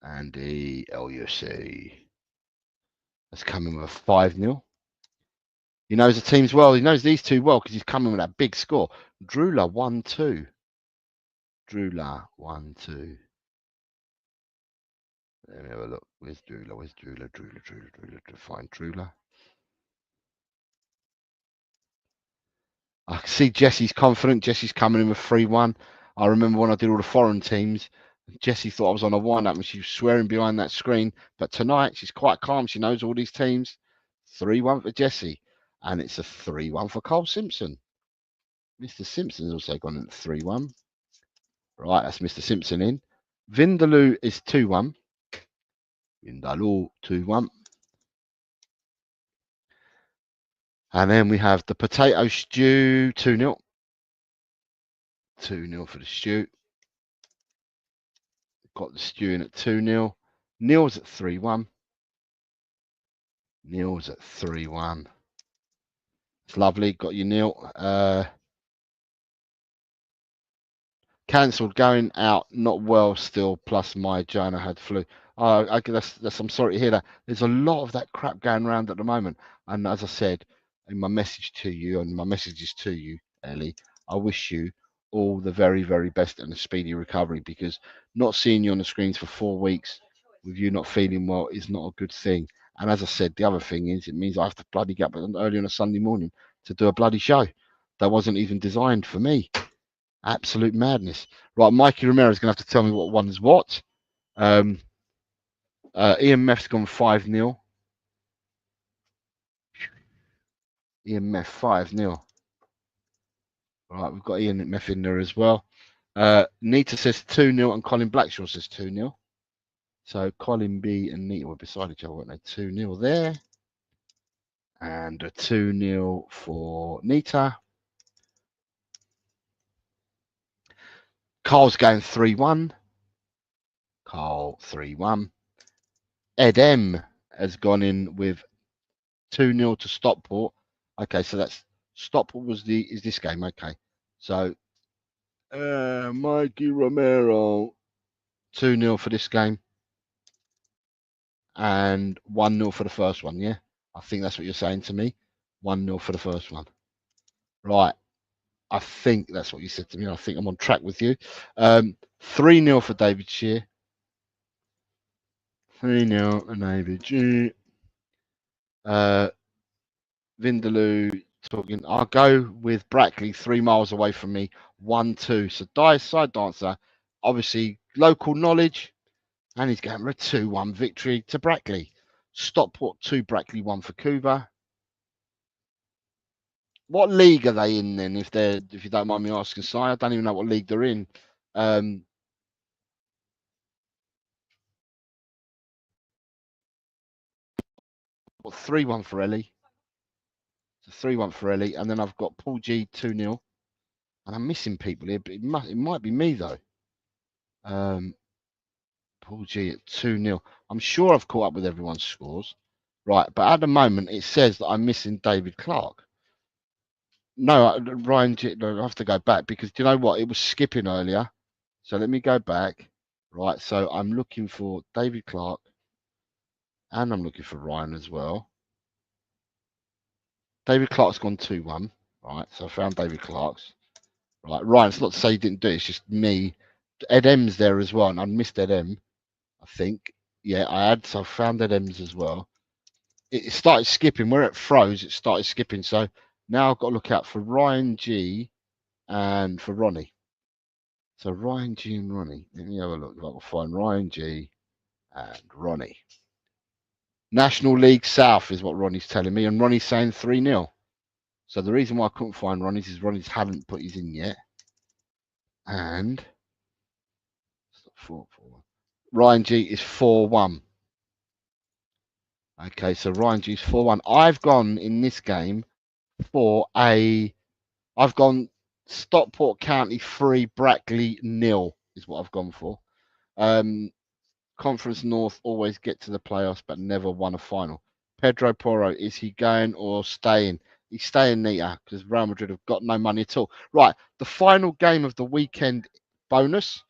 Andy LUC has come in with a 5-0. He knows the teams well. He knows these two well because he's coming with that big score. Drula 1-2. Drula 1-2. Let me have a look. Where's Drula? Where's Drula? Drula. Find Drula. I see Jesse's confident. Jesse's coming in with 3-1. I remember when I did all the foreign teams, Jessie thought I was on a wind-up and she was swearing behind that screen. But tonight, she's quite calm. She knows all these teams. 3-1 for Jessie. And it's a 3-1 for Cole Simpson. Mr. Simpson's also gone in 3-1. Right, that's Mr. Simpson in. Vindaloo is 2-1. Vindaloo 2-1. And then we have the potato stew 2-0. 2-0 for the stew. Got the stew in at 2-0. Neil's at 3-1. Neil's at 3-1. It's lovely. Got you, Neil. Cancelled, going out, not well still, plus my Jonah had flu. I'm sorry to hear that. There's a lot of that crap going around at the moment. And as I said in my message to you, and my messages to you, Ellie, I wish you all the very, very best and a speedy recovery, because not seeing you on the screens for 4 weeks with you not feeling well is not a good thing. And as I said, the other thing is, it means I have to bloody get up early on a Sunday morning to do a bloody show that wasn't even designed for me. Absolute madness. Right, Mikey Romero is going to have to tell me what one is what. Ian Meff's gone 5-0. Ian Meff 5-0. Right, we've got Ian Meff in there as well. Nita says 2-0 and Colin Blackshaw says 2-0. So Colin B and Nita were beside each other, weren't they? 2-0 there. And a 2-0 for Nita. Carl's going 3-1. Carl 3-1. Ed M has gone in with 2-0 to Stockport. Okay, so that's Stockport is this game. Okay, so Mikey Romero 2-0 for this game and 1-0 for the first one. Yeah, I think that's what you're saying to me. 1-0 for the first one. Right. I think that's what you said to me. I think I'm on track with you. 3-0 for David Shear. 3-0 for David Shear. Vindaloo talking. I'll go with Brackley 3 miles away from me. 1-2. So Dice side dancer, obviously local knowledge, and he's going for a 2-1 victory to Brackley. Stockport 2, Brackley 1 for Cuba. What league are they in then? If you don't mind me asking, Si, I don't even know what league they're in. 3-1 for Ellie. It's a 3-1 for Ellie, and then I've got Paul G 2-0, and I'm missing people here, but it might be me though. Paul G at 2-0. I'm sure I've caught up with everyone's scores, right? But at the moment, it says that I'm missing David Clark. No, Ryan G. No, I have to go back because do you know what? It was skipping earlier, so let me go back. Right, so I'm looking for David Clark, and I'm looking for Ryan as well. David Clark's gone 2-1. Right, so I found David Clark's. Right, Ryan, it's not to say you didn't do it, it's just me. Ed M's there as well, and I missed Ed M, I think. Yeah, I had, so I found Ed M's as well. It started skipping. Where it froze, it started skipping. So now I've got to look out for Ryan G and for Ronnie. So Ryan G and Ronnie. Let me have a look. If I can find Ryan G and Ronnie. National League South is what Ronnie's telling me, and Ronnie's saying 3-0. So the reason why I couldn't find Ronnie's is Ronnie's hadn't put his in yet. And Ryan G is 4-1. Okay, so Ryan G's 4-1. I've gone in this game for I've gone Stockport County 3, Brackley 0 is what I've gone for. Conference North always get to the playoffs but never won a final. Pedro Porro, is he going or staying? He's staying, Nita, because Real Madrid have got no money at all. Right, the final game of the weekend bonus.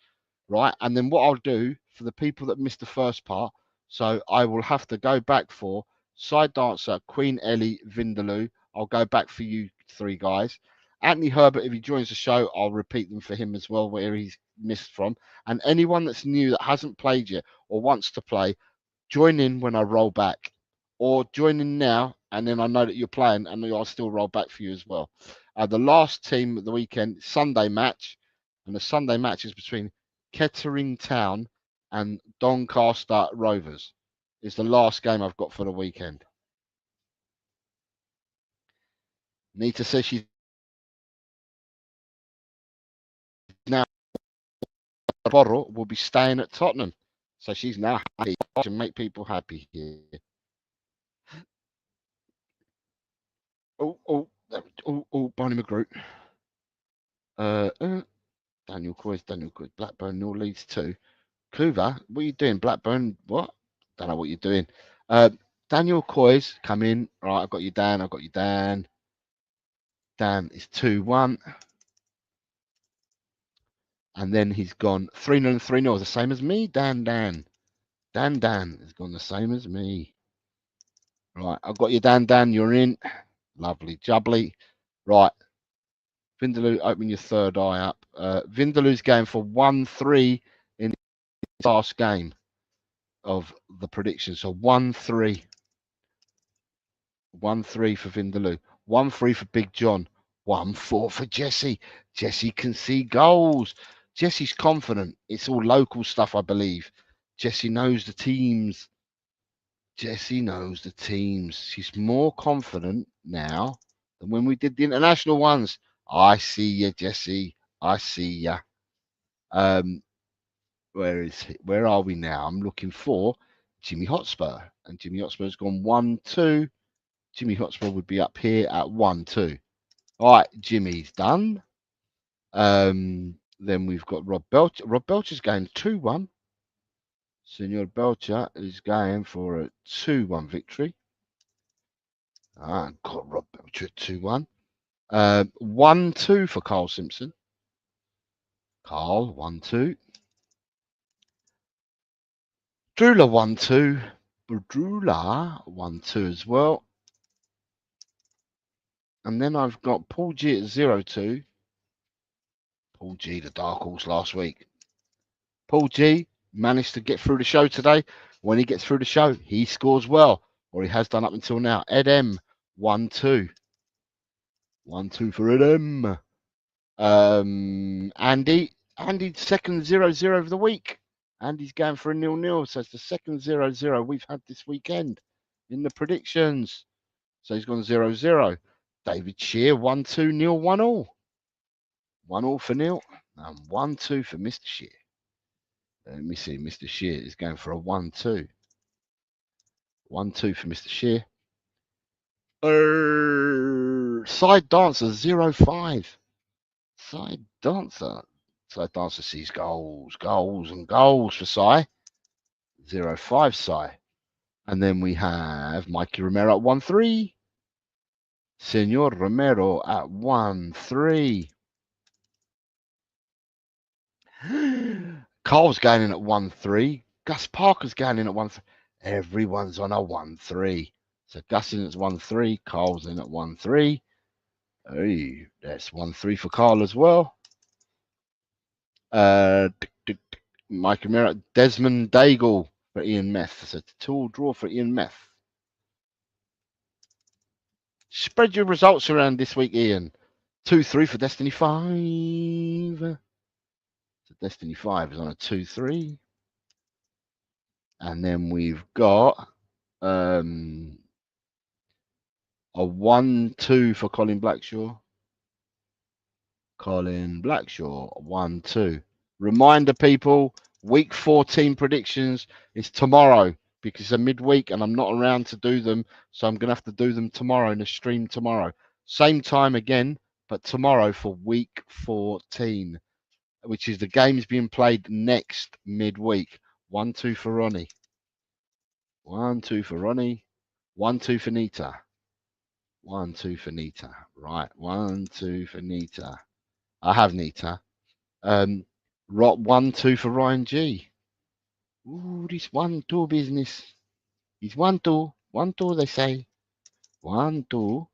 right? And then what I'll do for the people that missed the first part, so I will have to go back for side dancer, Queen Ellie, Vindaloo. I'll go back for you three guys. Anthony Herbert, if he joins the show, I'll repeat them for him as well, where he's missed from. And anyone that's new that hasn't played yet or wants to play, join in when I roll back, or join in now, and then I know that you're playing, and I'll still roll back for you as well. The last team of the weekend, Sunday match, and the Sunday match is between Kettering Town and Doncaster Rovers. It's the last game I've got for the weekend. Nita says she's now Borrow will be staying at Tottenham, so she's now happy to make people happy here. Barney McGroot. Daniel Coy's Blackburn nil leads 2. Kuva, what are you doing? Blackburn, what? Don't know what you're doing. Daniel Coy's come in. Right, I've got you, Dan. Dan is 2-1. And then he's gone 3-0 and 3-0, the same as me. Dan has gone the same as me. Right, I've got you, Dan. You're in. Lovely, jubbly. Right. Vindaloo, open your third eye up. Vindaloo's going for 1-3 in the last game of the prediction. So 1-3. 1-3 for Vindaloo. 1-3 for Big John. 1-4 for Jesse. Jesse can see goals. Jesse's confident. It's all local stuff, I believe. Jesse knows the teams. She's more confident now than when we did the international ones. I see you, Jesse. I see you. Where are we now? I'm looking for Jimmy Hotspur. And Jimmy Hotspur's gone 1-2. Jimmy Hotspur would be up here at 1-2. All right, Jimmy's done. Then we've got Rob Belcher. Rob Belcher's going 2-1. Senor Belcher is going for a 2-1 victory. Got Rob Belcher at 2-1. 1-2 for Carl Simpson. Carl, 1-2. Drula, 1-2. Drula, 1-2 as well. And then I've got Paul G at 0-2. Paul G, the dark horse last week. Paul G managed to get through the show today. When he gets through the show, he scores well, or he has done up until now. Ed M, 1-2. 1-2 for Ed M. Andy's second 0-0 of the week. Andy's going for a 0-0, so it's the second 0-0 we've had this weekend in the predictions. So he's gone 0-0. David Shear, 1-2, Neil 1-0. 1-0 for Neil, and 1-2 for Mr. Shear. Let me see, Mr. Shear is going for a 1-2. 1-2 for Mr. Shear. Side dancer 0-5. Side dancer sees goals for Sai. 0-5 Sai. And then we have Mikey Romero at 1-3. Senor Romero at 1-3. Carl's going in at 1-3. Gus Parker's going in at 1-3. Everyone's on a 1-3. So Gus in at 1-3. Carl's in at 1-3. Hey, that's 1-3 for Carl as well. Mike Romero, Desmond Daigle for Ian Meth. So it's a 2-2 draw for Ian Meth. Spread your results around this week, Ian. 2-3 for Destiny 5. So Destiny 5 is on a 2-3. And then we've got a 1-2 for Colin Blackshaw. Colin Blackshaw, 1-2. Reminder, people, week 14 predictions is tomorrow because it's a midweek and I'm not around to do them. So I'm going to have to do them tomorrow in the stream tomorrow. Same time again, but tomorrow for week 14, which is the games being played next midweek. 1-2 for Ronnie. 1-2 for Ronnie. 1-2 for Nita. 1-2 for Nita. Right. 1-2 for Nita. I have Nita. Right, 1-2 for Ryan G. Ooh, this 1-2 business. It's 1-2. 1-2, they say. 1-2.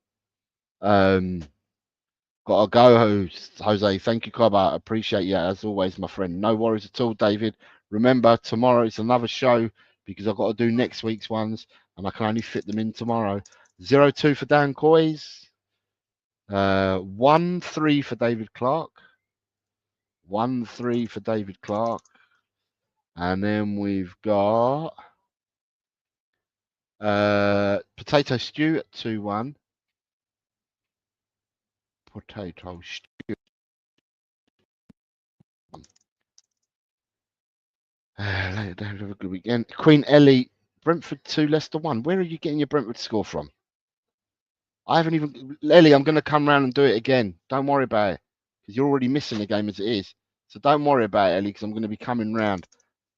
Gotta go, Jose. Thank you, Cobb. Appreciate you as always, my friend. No worries at all, David. Remember, tomorrow it's another show because I've got to do next week's ones and I can only fit them in tomorrow. 0-2 for Dan Coys. 1-3 for David Clark. 1-3 for David Clark. And then we've got potato stew at 2-1. Potato stew. Have a good weekend. Queen Ellie, Brentford 2, Leicester 1. Where are you getting your Brentford score from? I haven't even. Ellie, I'm going to come round and do it again. Don't worry about it because you're already missing the game as it is. So don't worry about it, Ellie, because I'm going to be coming round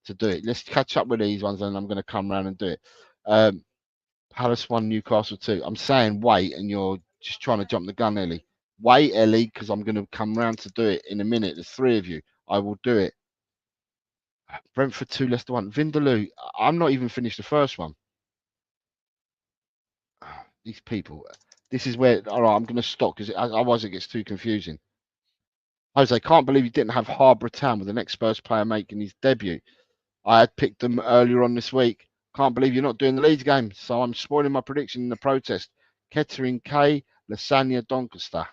to do it. Let's catch up with these ones and I'm going to come round and do it. Palace 1, Newcastle 2. I'm saying wait, and you're just trying to jump the gun, Ellie. Wait, Ellie, because I'm going to come round to do it in a minute. There's 3 of you. I will do it. Brentford 2, Leicester 1. Vindaloo. I'm not even finished the first one. These people. This is where. All right, I'm going to stop because otherwise it gets too confusing. Jose, can't believe you didn't have Harbour Town with the next Spurs player making his debut. I had picked them earlier on this week. Can't believe you're not doing the Leeds game. So I'm spoiling my prediction in the protest. Kettering K, Lasagna Doncaster.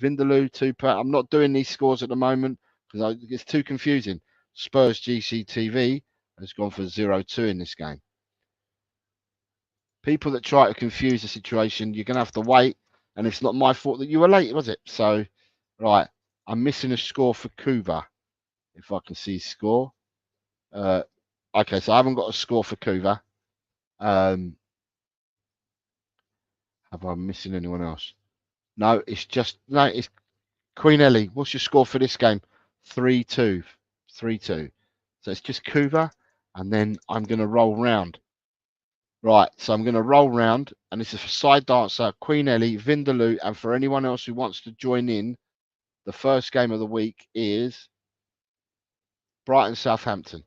Vindaloo 2 per. I'm not doing these scores at the moment because it's too confusing. Spurs GCTV has gone for 0-2 in this game. People that try to confuse the situation, you're going to have to wait. And it's not my fault that you were late, was it? So, right. I'm missing a score for Kuva. If I can see score. Okay, so I haven't got a score for Kuva. Have I missing anyone else? No, it's Queen Ellie. What's your score for this game? 3-2. 3-2. So it's just Kuva, and then I'm going to roll round. Right, so I'm going to roll round, and this is for side dancer, Queen Ellie, Vindaloo, and for anyone else who wants to join in, the first game of the week is Brighton Southampton.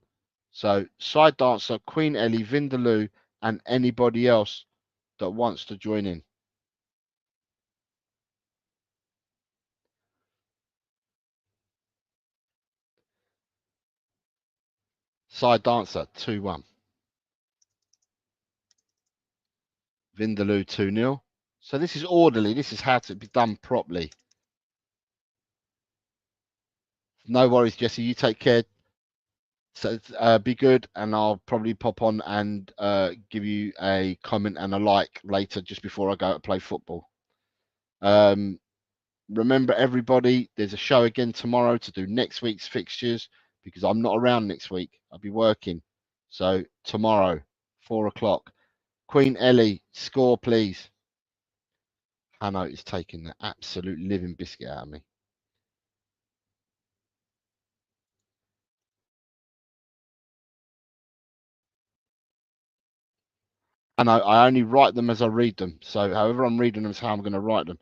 So side dancer, Queen Ellie, Vindaloo, and anybody else that wants to join in. Side dancer, 2-1. Vindaloo 2-0. So this is orderly. This is how to be done properly. No worries, Jesse. You take care. So be good, and I'll probably pop on and give you a comment and a like later, just before I go to play football. Remember, everybody, there's a show again tomorrow to do next week's fixtures because I'm not around next week. I'll be working. So tomorrow, 4 o'clock. Queen Ellie, score, please. Hanno is taking the absolute living biscuit out of me. And I only write them as I read them. So however I'm reading them is how I'm going to write them.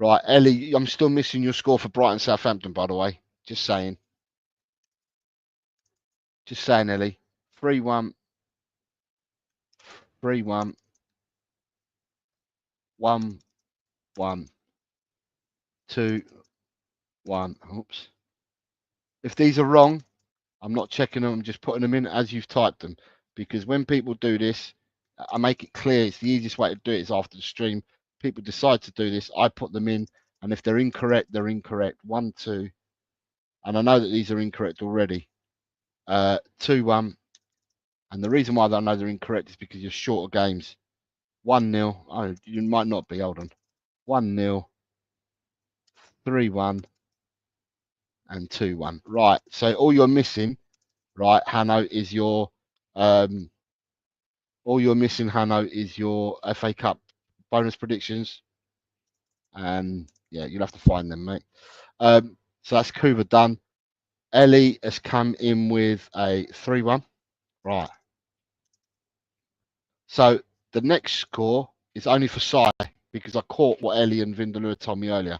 Right, Ellie, I'm still missing your score for Brighton Southampton, by the way. Just saying. Just saying, Ellie. 3-1. 3-1. 1-1. 2-1. Oops. If these are wrong, I'm not checking them. I'm just putting them in as you've typed them. Because when people do this, I make it clear. It's the easiest way to do it is after the stream. People decide to do this. I put them in. And if they're incorrect, they're incorrect. 1, 2. And I know that these are incorrect already. 2-1. And the reason why I know they're incorrect is because you're shorter games. 1-0. Oh, you might not be. Hold on. 1-0. 3-1. And 2-1. Right. So all you're missing, right, Hanno, is your all you're missing, Hanno, is your FA Cup bonus predictions. And yeah, you'll have to find them, mate. So that's Kuba done. Ellie has come in with a 3-1. Right. So the next score is only for Sai because I caught what Ellie and Vindaloo told me earlier.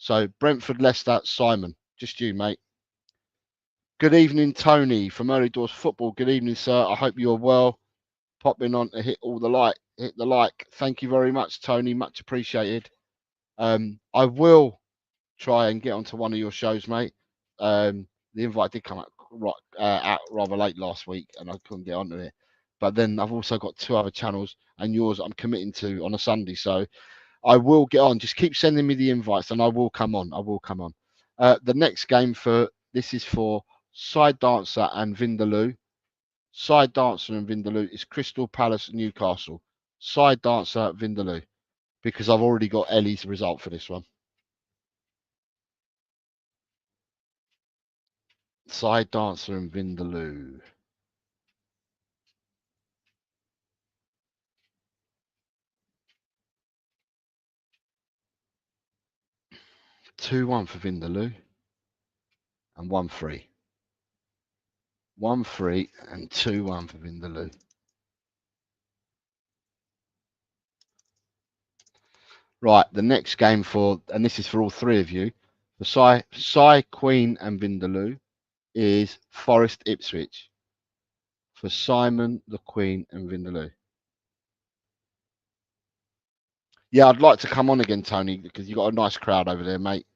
So Brentford, Leicester, Simon, just you, mate. Good evening, Tony from Early Doors Football. Good evening, sir. I hope you're well. Popping on to hit the like. Thank you very much, Tony. Much appreciated. I will try and get onto one of your shows, mate. The invite did come out rather late last week, and I couldn't get onto it. But then I've also got 2 other channels, and yours I'm committing to on a Sunday, so I will get on. Just keep sending me the invites, and I will come on. The next game for this is for Side Dancer and Vindaloo. Side Dancer and Vindaloo is Crystal Palace Newcastle. Side Dancer Vindaloo, because I've already got Ellie's result for this one. Side Dancer and Vindaloo. (2-1) for Vindaloo and 1-3. 1-3 and 2-1 for Vindaloo. Right, the next game for, and this is for all 3 of you, for Sai Queen and Vindaloo is Forest Ipswich. For Simon, the Queen, and Vindaloo. Yeah, I'd like to come on again, Tony, because you've got a nice crowd over there, mate.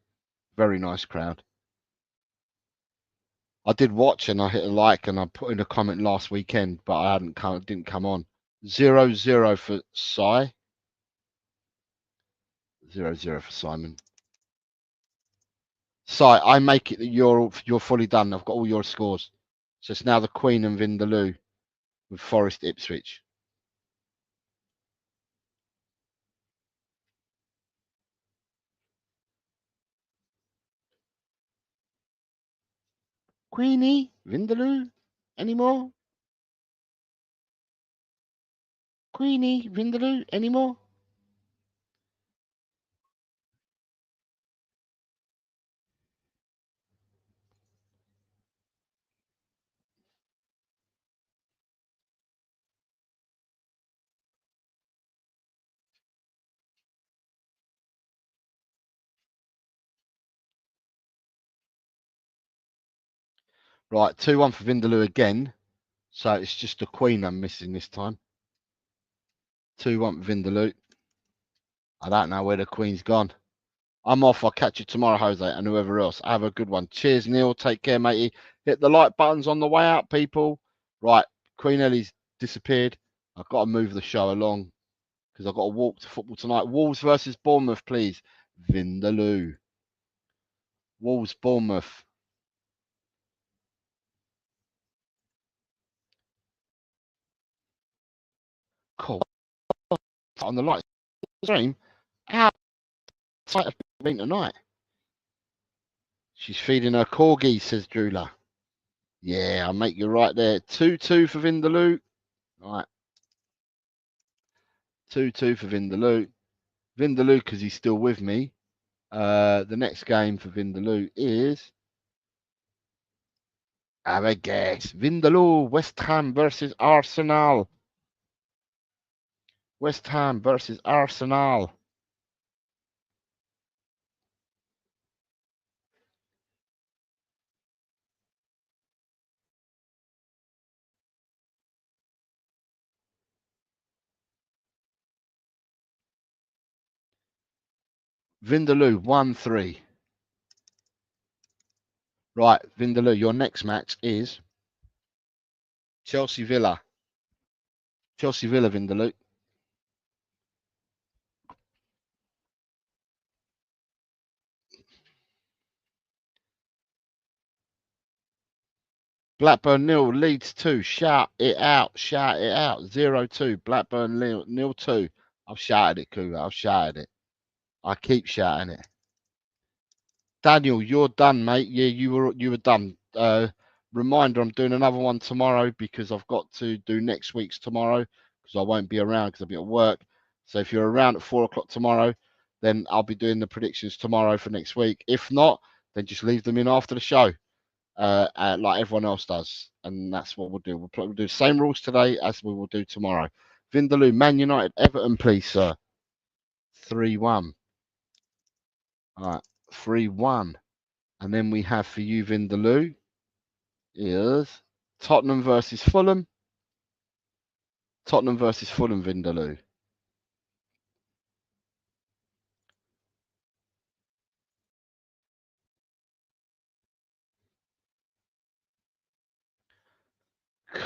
Very nice crowd. I did watch and I hit a like and I put in a comment last weekend, but I didn't come on. 0-0 for Sai. 0-0 for Simon. Sai, I make it that you're fully done. I've got all your scores. So it's now the Queen and Vindaloo with Forest Ipswich. Queenie, Vindaloo, any more? Queenie, Vindaloo, any more? Right, 2-1 for Vindaloo again. So it's just the Queen I'm missing this time. 2-1 for Vindaloo. I don't know where the Queen's gone. I'm off. I'll catch you tomorrow, Jose, and whoever else. Have a good one. Cheers, Neil. Take care, matey. Hit the like buttons on the way out, people. Right, Queen Ellie's disappeared. I've got to move the show along because I've got to walk to football tonight. Wolves versus Bournemouth, please. Vindaloo. Wolves, Bournemouth. Cool. On the light stream. How tight have been tonight? She's feeding her corgi, says Drula. Yeah, I'll make you right there. 2-2 for Vindaloo. Right. 2-2 for Vindaloo. Vindaloo, because he's still with me. The next game for Vindaloo is, have a guess. Vindaloo, West Ham versus Arsenal. West Ham versus Arsenal. Vindaloo, 1-3. Right, Vindaloo, your next match is Chelsea Villa. Chelsea Villa, Vindaloo. Blackburn 0, Leeds 2. Shout it out, shout it out. 0-2. Blackburn 0-2. I've shouted it, Cougar. I've shouted it. I keep shouting it. Daniel, you're done, mate. Yeah, you were done. Reminder, I'm doing another one tomorrow because I've got to do next week's tomorrow because I won't be around because I'll be at work. So if you're around at 4 o'clock tomorrow, then I'll be doing the predictions tomorrow for next week. If not, then just leave them in after the show, like everyone else does. And that's what we'll do. We'll do the same rules today as we will do tomorrow. Vindaloo, Man United, Everton, please, sir. 3-1. All right. 3-1. And then we have for you, Vindaloo, is Tottenham versus Fulham. Tottenham versus Fulham, Vindaloo.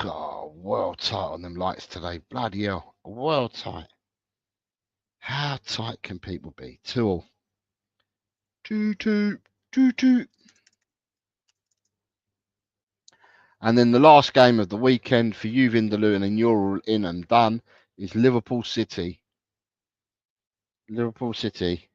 God, well tight on them lights today. Bloody hell. Well tight. How tight can people be? 2-2. 2-2. 2-2. And then the last game of the weekend for you, Vindaloo, and then you're all in and done, is Liverpool City. Liverpool City.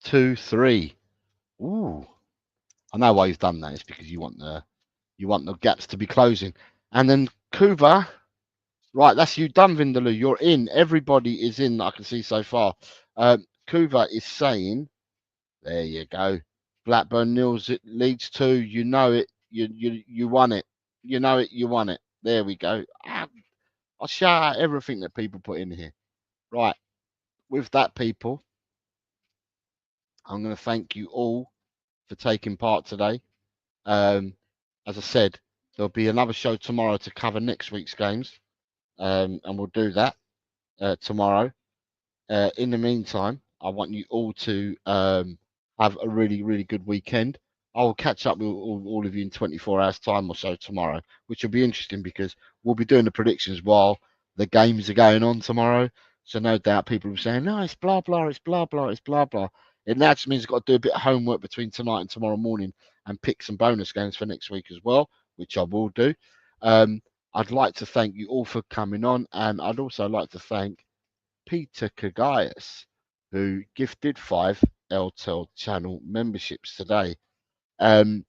Two, 3. Ooh. I know why you've done that. It's because you want the gaps to be closing. And then Kuva. Right, that's you done, Vindaloo. You're in. Everybody is in that I can see so far. Kuva is saying, there you go. Blackburn nils it leads 2. You know it. You won it. You know it. You won it. There we go. I'll shout out everything that people put in here. Right. With that, people, I'm going to thank you all for taking part today. As I said, there'll be another show tomorrow to cover next week's games. And we'll do that tomorrow. In the meantime, I want you all to have a really, really good weekend. I will catch up with all of you in 24 hours time or so tomorrow, which will be interesting because we'll be doing the predictions while the games are going on tomorrow. So no doubt people will be saying, no, it's blah, blah, it's blah, blah, it's blah, blah. It now just means I've got to do a bit of homework between tonight and tomorrow morning and pick some bonus games for next week as well, which I will do. I'd like to thank you all for coming on, and I'd also like to thank Peter Kagaias, who gifted 5 LTEL channel memberships today. And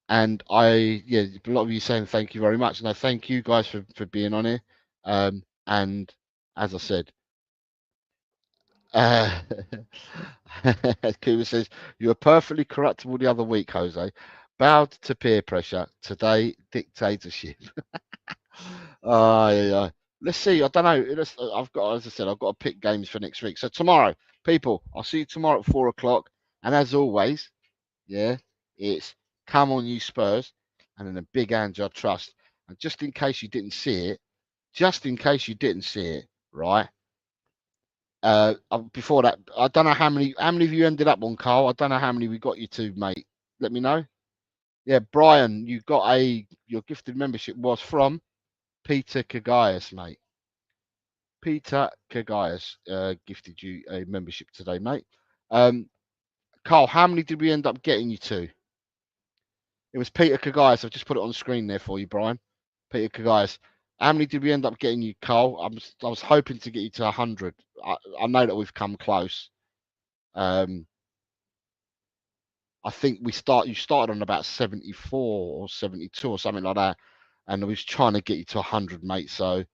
a lot of you saying thank you very much. And I thank you guys for being on here. And as I said, Kuba says, you were perfectly corruptible the other week, Jose. Bowed to peer pressure. Today, dictatorship. Yeah. Let's see. I don't know. I've got, as I said, I've got to pick games for next week. So tomorrow, people, I'll see you tomorrow at 4:00. And as always, yeah, it's come on, you Spurs, and then a big hand I trust. And just in case you didn't see it, right? Before that, I don't know how many of you ended up on, Carl. I don't know how many we got you to, mate. Let me know. Yeah, Brian, you got your gifted membership was from Peter Kagaias, mate. Peter Kagaias gifted you a membership today, mate. Carl, how many did we end up getting you to? It was Peter Kagaias. I've just put it on the screen there for you, Brian. Peter Kagaias. How many did we end up getting you, Carl? I was hoping to get you to 100. I know that we've come close. I think you started on about 74 or 72 or something like that, and I was trying to get you to 100, mate. So,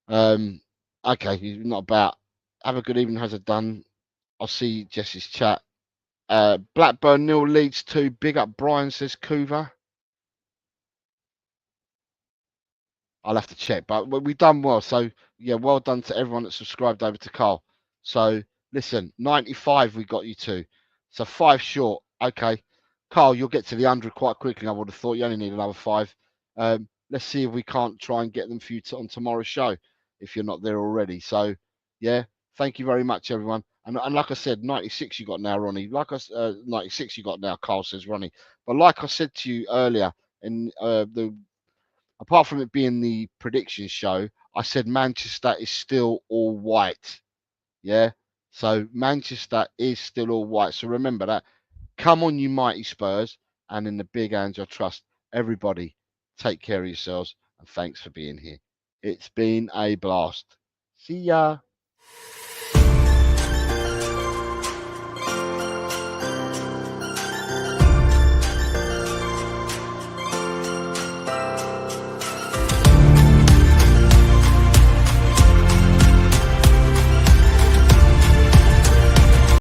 okay, you're not about. Have a good evening. How's it done? I'll see Jess's chat. Blackburn nil leads 2. Big up Brian, says Kuva. I'll have to check, but we've done well. So yeah, well done to everyone that subscribed over to Carl. So listen, 95 we got you to. So 5 short. Okay. Carl, you'll get to the 100 quite quickly. I would have thought you only need another 5. Let's see if we can't try and get them for you on tomorrow's show if you're not there already. So yeah, thank you very much, everyone. And like I said, 96 you got now, Ronnie. 96 you got now, Carl, says Ronnie. But like I said to you earlier in apart from it being the prediction show, I said Manchester is still all white. Yeah. So Manchester is still all white. So remember that. Come on, you mighty Spurs. And in the big hands, I trust everybody. Take care of yourselves. And thanks for being here. It's been a blast. See ya.